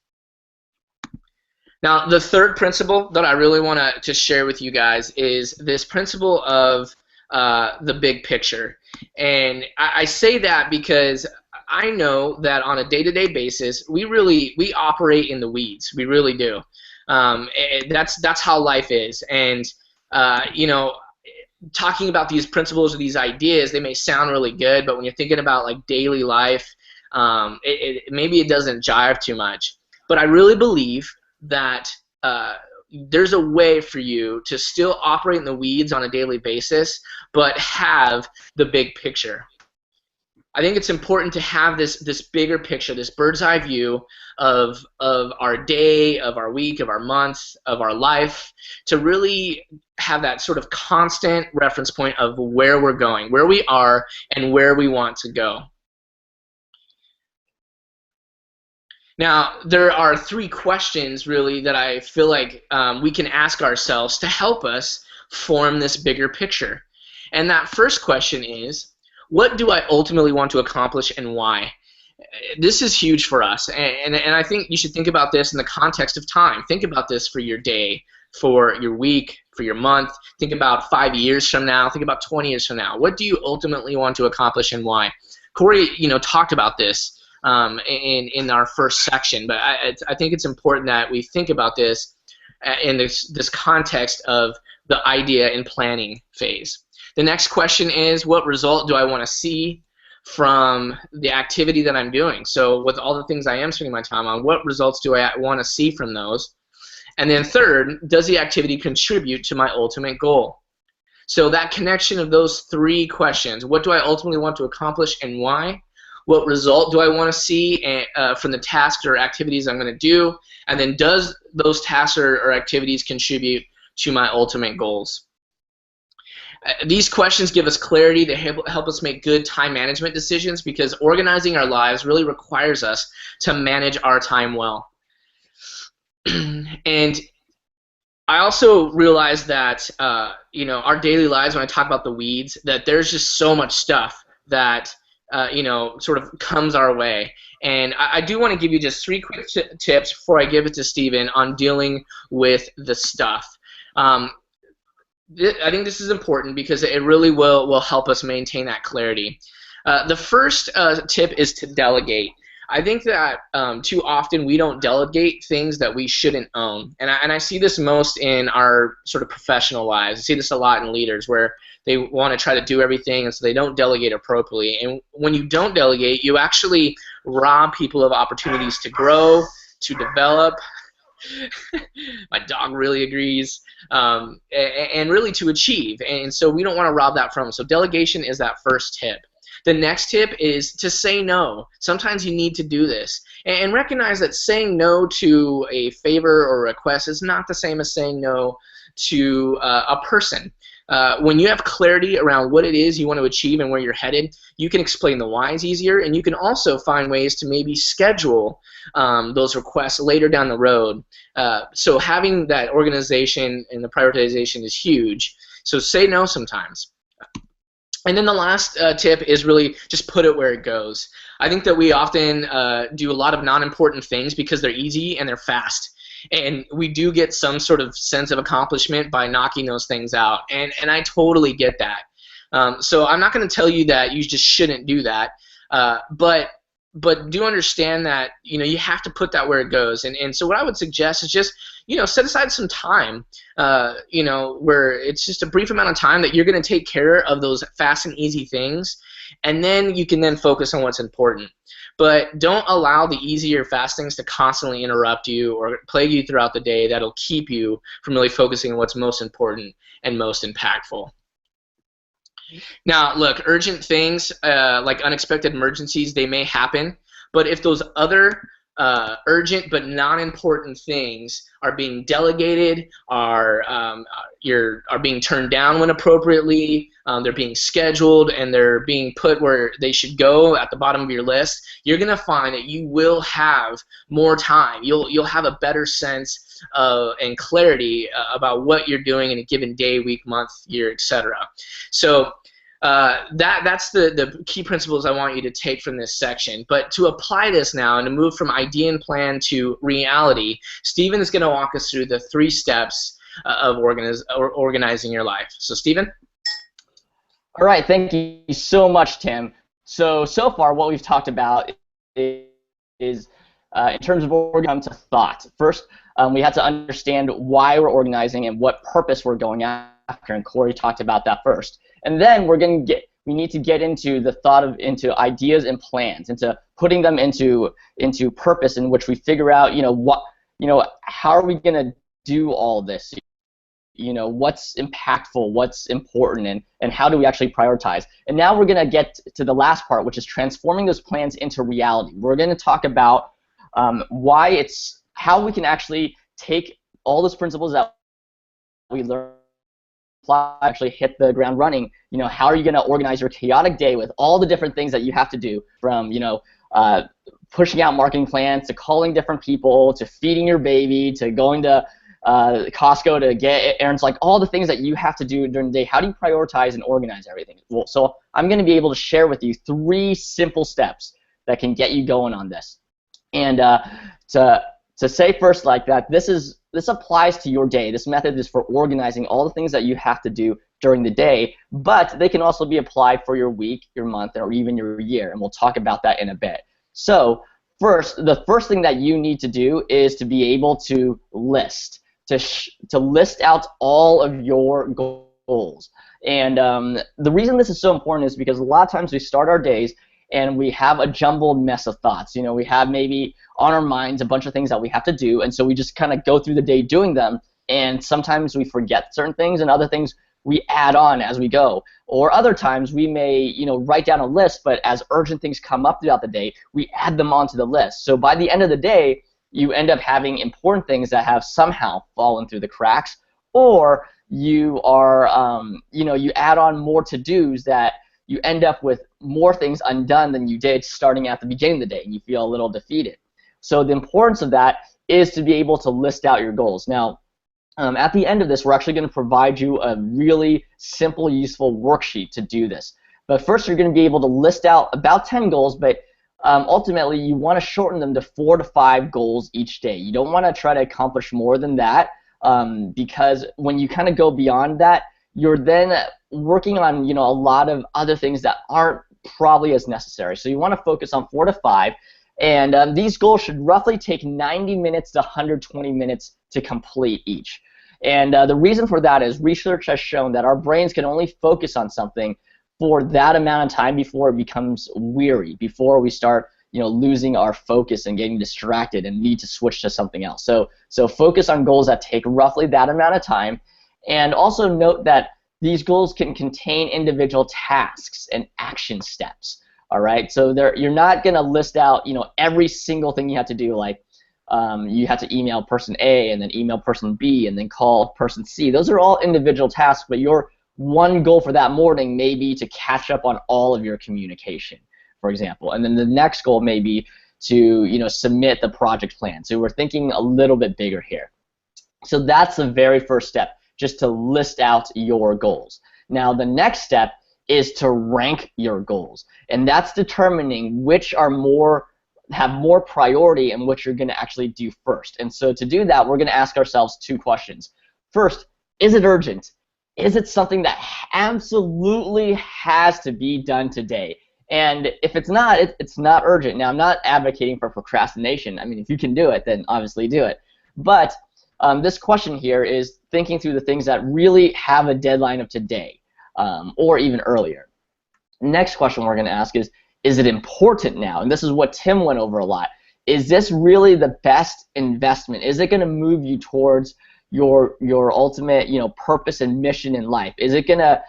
Now, the third principle that I really want to share with you guys is this principle of the big picture. And I say that because I know that on a day-to-day basis, we operate in the weeds. We really do. That's how life is. And talking about these principles or these ideas, they may sound really good, but when you're thinking about like daily life, maybe it doesn't jive too much. But I really believe that there's a way for you to still operate in the weeds on a daily basis, but have the big picture. I think it's important to have this bigger picture, this bird's eye view of our day, of our week, of our month, of our life, to really have that sort of constant reference point of where we're going, where we are, and where we want to go. Now, there are 3 questions really that I feel like we can ask ourselves to help us form this bigger picture. And that first question is, what do I ultimately want to accomplish and why? This is huge for us, and I think you should think about this in the context of time. Think about this for your day, for your week, for your month. Think about 5 years from now. Think about 20 years from now. What do you ultimately want to accomplish and why? Corey, talked about this in our first section, but I think it's important that we think about this in this context of the idea and planning phase. The next question is, what result do I want to see from the activity that I'm doing? So with all the things I am spending my time on, what results do I want to see from those? And then third, does the activity contribute to my ultimate goal? So that connection of those 3 questions, what do I ultimately want to accomplish and why? What result do I want to see from the tasks or activities I'm going to do? And then does those tasks or activities contribute to my ultimate goals? These questions give us clarity to help us make good time management decisions, because organizing our lives really requires us to manage our time well. And I also realize that our daily lives, when I talk about the weeds, that there's just so much stuff that sort of comes our way. And I do want to give you just 3 quick tips before I give it to Stephen on dealing with the stuff. I think this is important because it really will help us maintain that clarity. The first tip is to delegate. I think that too often we don't delegate things that we shouldn't own. And I see this most in our sort of professional lives. I see this a lot in leaders where they want to try to do everything, and so they don't delegate appropriately. And when you don't delegate, you actually rob people of opportunities to grow, to develop. My dog really agrees, and really to achieve. And so we don't want to rob that from them. So delegation is that first tip. The next tip is to say no. Sometimes you need to do this. And recognize that saying no to a favor or request is not the same as saying no to a person. When you have clarity around what it is you want to achieve and where you're headed, you can explain the whys easier, and you can also find ways to maybe schedule those requests later down the road. So having that organization and the prioritization is huge. So say no sometimes. And then the last tip is really just put it where it goes. I think that we often do a lot of non-important things because they're easy and they're fast. And we do get some sort of sense of accomplishment by knocking those things out. And I totally get that. So I'm not going to tell you that you just shouldn't do that. But do understand that you have to put that where it goes. And so what I would suggest is just set aside some time, where it's just a brief amount of time that you're going to take care of those fast and easy things, and then you can then focus on what's important. But don't allow the easy or fast things to constantly interrupt you or plague you throughout the day. That'll keep you from really focusing on what's most important and most impactful. Now, look, urgent things like unexpected emergencies, they may happen, but if those other urgent but non-important things are being delegated, are being turned down when appropriately, they're being scheduled, and they're being put where they should go at the bottom of your list, you're going to find that you will have more time. You'll have a better sense and clarity about what you're doing in a given day, week, month, year, etc. So that's the key principles I want you to take from this section. But to apply this now and to move from idea and plan to reality, Stephen is going to walk us through the 3 steps of organizing your life. So Stephen? All right, thank you so much, Tim. So far what we've talked about is in terms of organizing to thought. First, we had to understand why we're organizing and what purpose we're going after, and Corey talked about that first. And then we need to get into the thought into ideas and plans, into putting them into purpose, in which we figure out how are we going to do all this? What's impactful, what's important, and how do we actually prioritize? And now we're going to get to the last part, which is transforming those plans into reality. We're going to talk about how we can actually take all those principles that we learn, actually hit the ground running. How are you going to organize your chaotic day with all the different things that you have to do, from pushing out marketing plans, to calling different people, to feeding your baby, to going to Costco to get errands, like all the things that you have to do during the day. How do you prioritize and organize everything? Well, so I'm going to be able to share with you 3 simple steps that can get you going on this. And to say first, like, that this applies to your day. This method is for organizing all the things that you have to do during the day, but they can also be applied for your week, your month, or even your year, and we'll talk about that in a bit. So the first thing that you need to do is to be able to list. To list out all of your goals. And the reason this is so important is because a lot of times we start our days and we have a jumbled mess of thoughts. We have maybe on our minds a bunch of things that we have to do, and so we just kind of go through the day doing them, and sometimes we forget certain things, and other things we add on as we go. Or other times we may write down a list, but as urgent things come up throughout the day, we add them onto the list. So by the end of the day, you end up having important things that have somehow fallen through the cracks, or you are, you add on more to-dos that you end up with more things undone than you did starting at the beginning of the day, and you feel a little defeated. So the importance of that is to be able to list out your goals. Now, at the end of this, we're actually going to provide you a really simple, useful worksheet to do this. But first, you're going to be able to list out about 10 goals, but ultimately, you want to shorten them to 4 to 5 goals each day. You don't want to try to accomplish more than that, because when you kind of go beyond that, you're then working on a lot of other things that aren't probably as necessary. So you want to focus on 4 to 5, and these goals should roughly take 90 minutes to 120 minutes to complete each. And the reason for that is research has shown that our brains can only focus on something for that amount of time before it becomes weary, before we start losing our focus and getting distracted and need to switch to something else. So focus on goals that take roughly that amount of time, and also note that these goals can contain individual tasks and action steps. All right, so you're not going to list out every single thing you have to do, like you have to email person A and then email person B and then call person C. Those are all individual tasks, but your one goal for that morning may be to catch up on all of your communication, for example. And then the next goal may be to submit the project plan. So we're thinking a little bit bigger here. So that's the very first step, just to list out your goals. Now the next step is to rank your goals, and that's determining which are have more priority and which you're going to actually do first. And so to do that, we're going to ask ourselves 2 questions. First, is it urgent? Is it something that absolutely has to be done today? And if it's not, it's not urgent. Now, I'm not advocating for procrastination. I mean, if you can do it, then obviously do it. But this question here is thinking through the things that really have a deadline of today, or even earlier. Next question we're going to ask is it important now? And this is what Tim went over a lot. Is this really the best investment? Is it going to move you towards your ultimate purpose and mission in life? Is it going to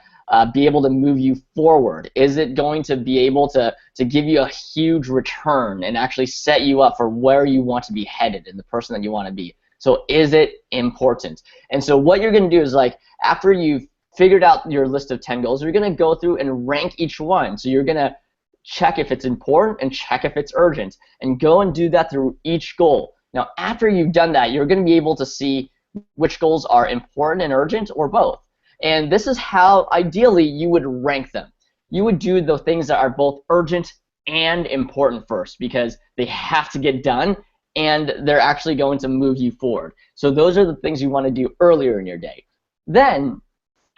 be able to move you forward? Is it going to be able to give you a huge return and actually set you up for where you want to be headed and the person that you want to be? So is it important? And so what you're going to do is, like, after you've figured out your list of 10 goals, you're going to go through and rank each one. So you're going to check if it's important and check if it's urgent, and go and do that through each goal. Now, after you've done that, you're going to be able to see which goals are important and urgent, or both. And this is how, ideally, you would rank them. You would do the things that are both urgent and important first, because they have to get done, and they're actually going to move you forward. So those are the things you want to do earlier in your day. Then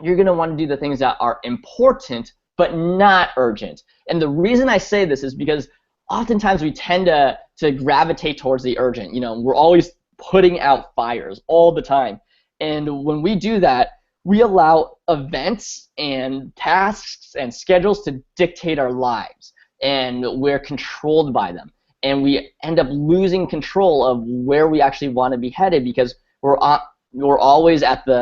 you're going to want to do the things that are important but not urgent. And the reason I say this is because oftentimes we tend to gravitate towards the urgent. We're always putting out fires all the time. And when we do that, we allow events and tasks and schedules to dictate our lives, and we're controlled by them. and we end up losing control of where we actually want to be headed because we're always at the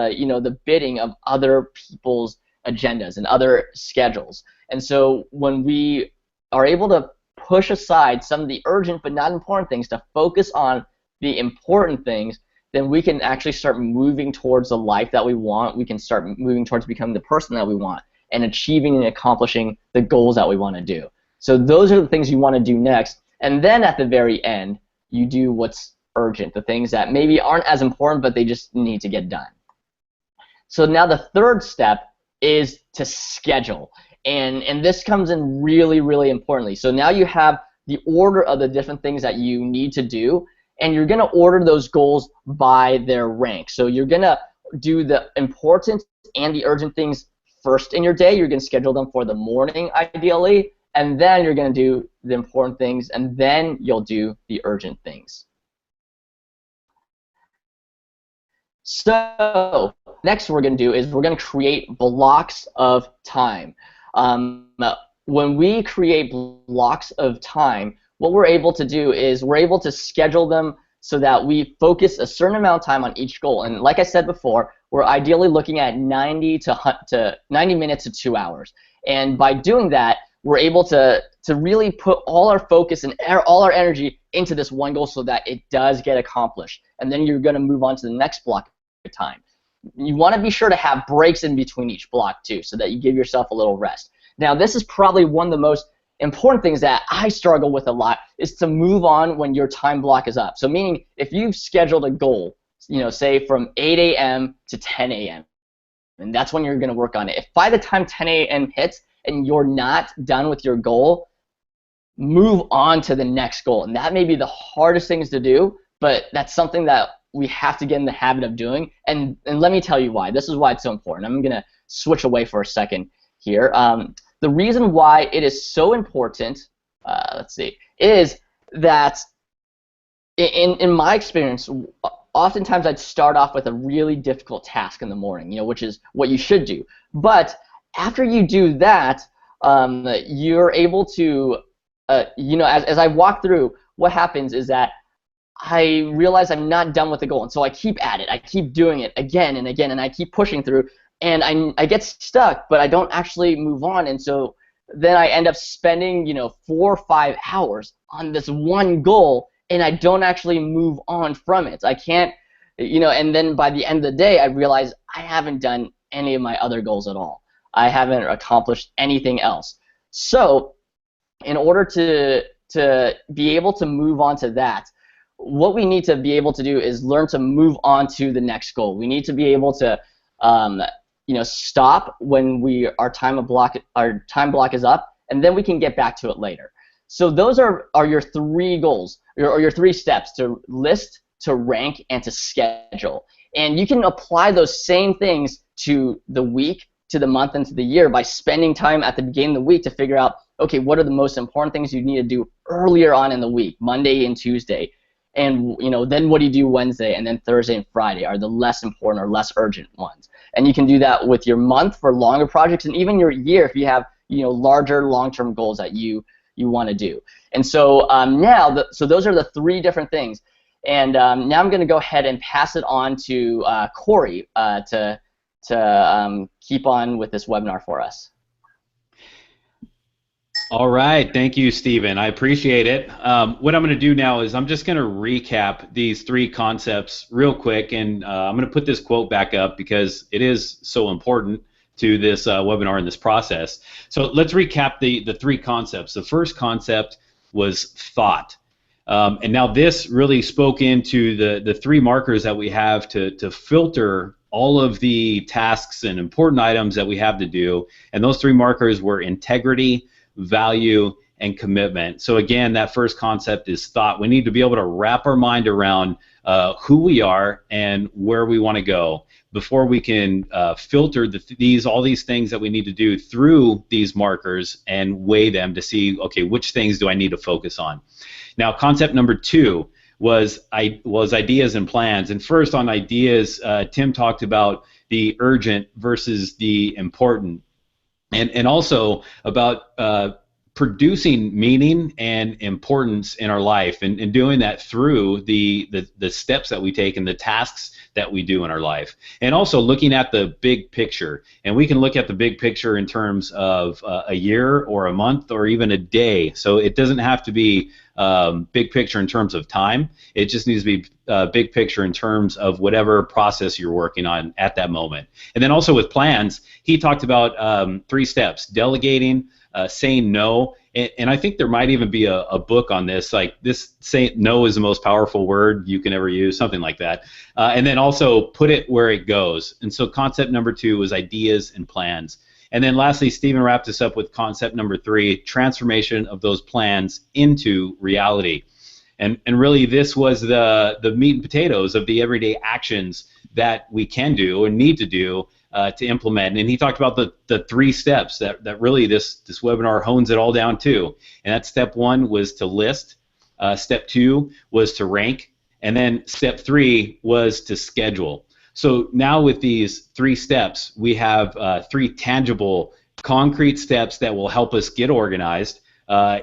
the bidding of other people's agendas and other schedules. And so when we are able to push aside some of the urgent but not important things to focus on the important things, then we can actually start moving towards the life that we want. We can start moving towards becoming the person that we want and achieving and accomplishing the goals that we want to do. So those are the things you want to do next. And then at the very end, you do what's urgent, the things that maybe aren't as important, but they just need to get done. So now the third step is to schedule. And this comes in really, really importantly. So now you have the order of the different things that you need to do, and you're going to order those goals by their rank. So you're going to do the important and the urgent things first in your day. You're going to schedule them for the morning, ideally, and then you're going to do the important things, and then you'll do the urgent things. So next what we're going to do is we're going to create blocks of time. When we create blocks of time, what we're able to do is we're able to schedule them so that we focus a certain amount of time on each goal. And like I said before, we're ideally looking at 90 minutes to 2 hours. And by doing that, we're able to really put all our focus and all our energy into this one goal so that it does get accomplished. And then you're going to move on to the next block of time. You want to be sure to have breaks in between each block too, so that you give yourself a little rest. Now, this is probably one of the most important things that I struggle with a lot, is to move on when your time block is up. So meaning if you've scheduled a goal, say from 8 a.m. to 10 a.m., and that's when you're going to work on it. If by the time 10 a.m. hits and you're not done with your goal, move on to the next goal. And that may be the hardest things to do, but that's something that we have to get in the habit of doing. And let me tell you why. This is why it's so important. I'm going to switch away for a second here. The reason why it is so important, is that in my experience, oftentimes I'd start off with a really difficult task in the morning, which is what you should do. But after you do that, you're able to, as I walk through, what happens is that I realize I'm not done with the goal, and so I keep at it. I keep doing it again and again, and I keep pushing through, and I get stuck, but I don't actually move on, and so then I end up spending 4 or 5 hours on this one goal, and I don't actually move on from it. I can't, and then by the end of the day, I realize I haven't done any of my other goals at all. I haven't accomplished anything else. So in order to be able to move on to that, what we need to be able to do is learn to move on to the next goal. We need to be able to stop when our time block is up, and then we can get back to it later. So those are your 3 goals, or your 3 steps: to list, to rank, and to schedule. And you can apply those same things to the week, to the month, and to the year by spending time at the beginning of the week to figure out, okay, what are the most important things you need to do earlier on in the week, Monday and Tuesday. And then what do you do Wednesday, and then Thursday and Friday are the less important or less urgent ones. And you can do that with your month for longer projects, and even your year if you have larger long-term goals that you want to do. And so so those are the 3 different things. And now I'm going to go ahead and pass it on to Corey to keep on with this webinar for us. All right, thank you, Stephen. I appreciate it. What I'm going to do now is I'm just going to recap these 3 concepts real quick, and I'm going to put this quote back up because it is so important to this webinar and this process. So let's recap the 3 concepts. The first concept was thought. And now this really spoke into the 3 markers that we have to filter all of the tasks and important items that we have to do. And those 3 markers were integrity, value, and commitment. So again, that first concept is thought. We need to be able to wrap our mind around who we are and where we want to go before we can filter all these things that we need to do through these markers and weigh them to see, okay, which things do I need to focus on. Now, concept number 2 was ideas and plans. And first on ideas, Tim talked about the urgent versus the important. And also about producing meaning and importance in our life, and doing that through the steps that we take and the tasks that we do in our life, and also looking at the big picture. And we can look at the big picture in terms of a year or a month or even a day. So it doesn't have to be big picture in terms of time. It just needs to be big picture in terms of whatever process you're working on at that moment. And then also with plans, he talked about 3 steps: delegating, saying no, and I think there might even be a book on this, like this, saying no is the most powerful word you can ever use, something like that. And then also put it where it goes. And so concept number 2 was ideas and plans. And then lastly, Stephen wrapped us up with concept number 3, transformation of those plans into reality. And really this was the meat and potatoes of the everyday actions that we can do and need to do to implement. And he talked about the 3 steps that really this webinar hones it all down to. And that step 1 was to list, step 2 was to rank, and then step 3 was to schedule. So now with these 3 steps, we have 3 tangible, concrete steps that will help us get organized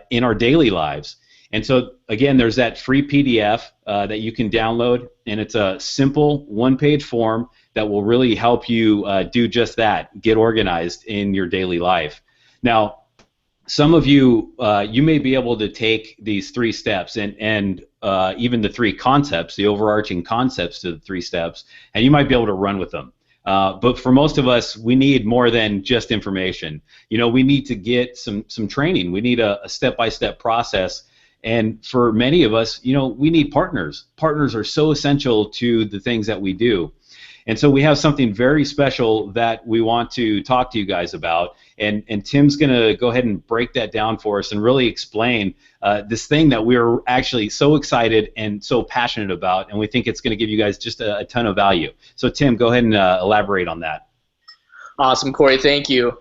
in our daily lives. And so again, there's that free PDF that you can download, and it's a simple 1-page form that will really help you do just that, get organized in your daily life. Now, some of you, you may be able to take these 3 steps and even the 3 concepts, the overarching concepts to the 3 steps, and you might be able to run with them. But for most of us, we need more than just information. You know, we need to get some training. We need a step-by-step process. And for many of us, you know, we need partners. Partners are so essential to the things that we do. And so we have something very special that we want to talk to you guys about. And Tim's going to go ahead and break that down for us and really explain this thing that we're actually so excited and so passionate about. And we think it's going to give you guys just a ton of value. So Tim, go ahead and elaborate on that. Awesome, Corey. Thank you.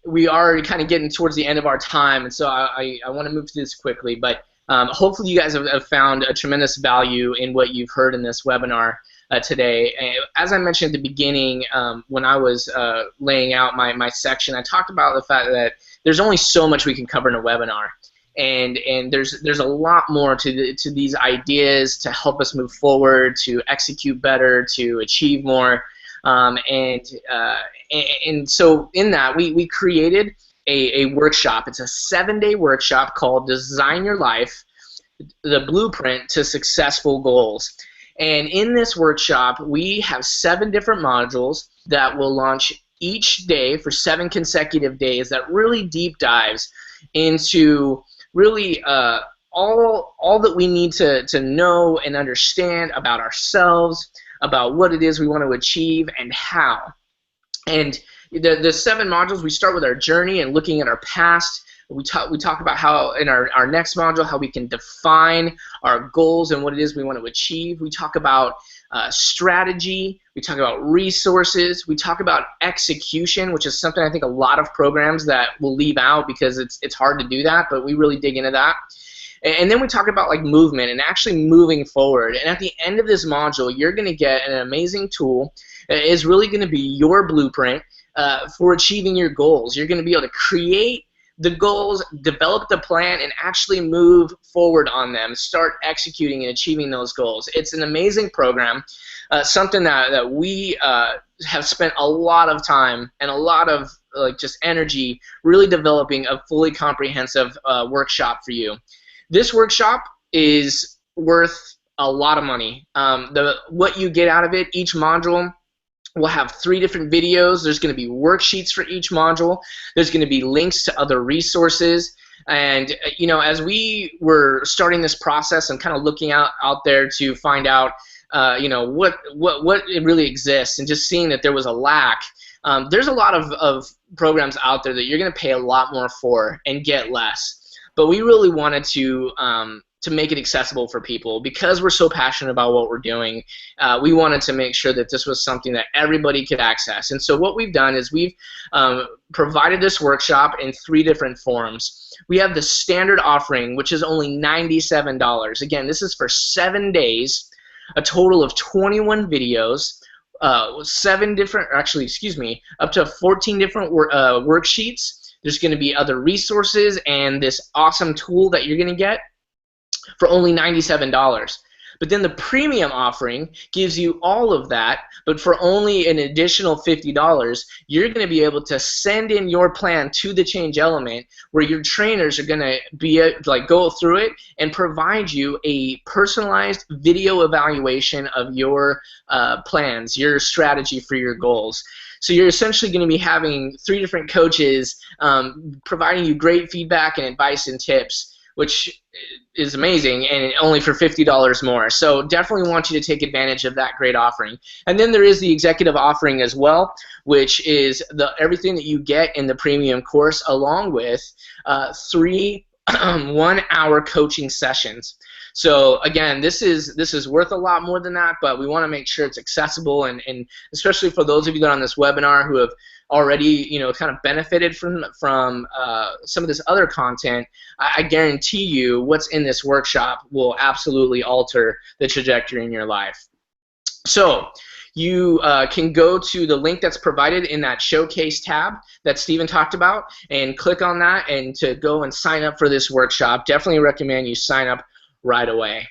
We are kind of getting towards the end of our time, and so I want to move through this quickly. But hopefully you guys have found a tremendous value in what you've heard in this webinar today. As I mentioned at the beginning, when I was laying out my section, I talked about the fact that there's only so much we can cover in a webinar, and there's a lot more to these ideas to help us move forward, to execute better, to achieve more. And so in that, we created a workshop. It's a 7-day workshop called Design Your Life, the Blueprint to Successful Goals. And in this workshop, we have 7 different modules that will launch each day for 7 consecutive days that really deep dives into really all that we need to know and understand about ourselves, about what it is we want to achieve and how. And the 7 modules, we start with our journey and looking at our past. We talk about how in our next module how we can define our goals and what it is we want to achieve. We talk about strategy. We talk about resources. We talk about execution, which is something I think a lot of programs that will leave out because it's hard to do that, but we really dig into that. And then we talk about like movement and actually moving forward. And at the end of this module, you're going to get an amazing tool. It is really going to be your blueprint for achieving your goals. You're going to be able to create the goals, develop the plan, and actually move forward on them, start executing and achieving those goals. It's an amazing program, something that we have spent a lot of time and a lot of just energy really developing a fully comprehensive workshop for you. This workshop is worth a lot of money. What you get out of it, each module will have 3 different videos. There's going to be worksheets for each module. There's going to be links to other resources. And you know, as we were starting this process and kind of looking out there to find out, you know, what it really exists, and just seeing that there was a lack. There's a lot of programs out there that you're going to pay a lot more for and get less. But we really wanted to make it accessible for people because we're so passionate about what we're doing. We wanted to make sure that this was something that everybody could access. And so what we've done is we've provided this workshop in 3 different forms. We have the standard offering, which is only $97. Again, this is for 7 days, a total of 21 videos, 7 different, actually, excuse me, up to 14 different worksheets, There's going to be other resources and this awesome tool that you're going to get for only $97. But then the premium offering gives you all of that, but for only an additional $50, you're going to be able to send in your plan to the Change Element, where your trainers are going to be like go through it and provide you a personalized video evaluation of your plans, your strategy for your goals. So you're essentially going to be having 3 different coaches providing you great feedback and advice and tips, which is amazing, and only for $50 more. So definitely want you to take advantage of that great offering. And then there is the executive offering as well, which is everything that you get in the premium course, along with 3 one-hour coaching sessions. So again, this is worth a lot more than that, but we want to make sure it's accessible, and especially for those of you that are on this webinar who have already, you know, kind of benefited from some of this other content. I guarantee you what's in this workshop will absolutely alter the trajectory in your life. So you can go to the link that's provided in that showcase tab that Stephen talked about and click on that and to go and sign up for this workshop. Definitely recommend you sign up right away.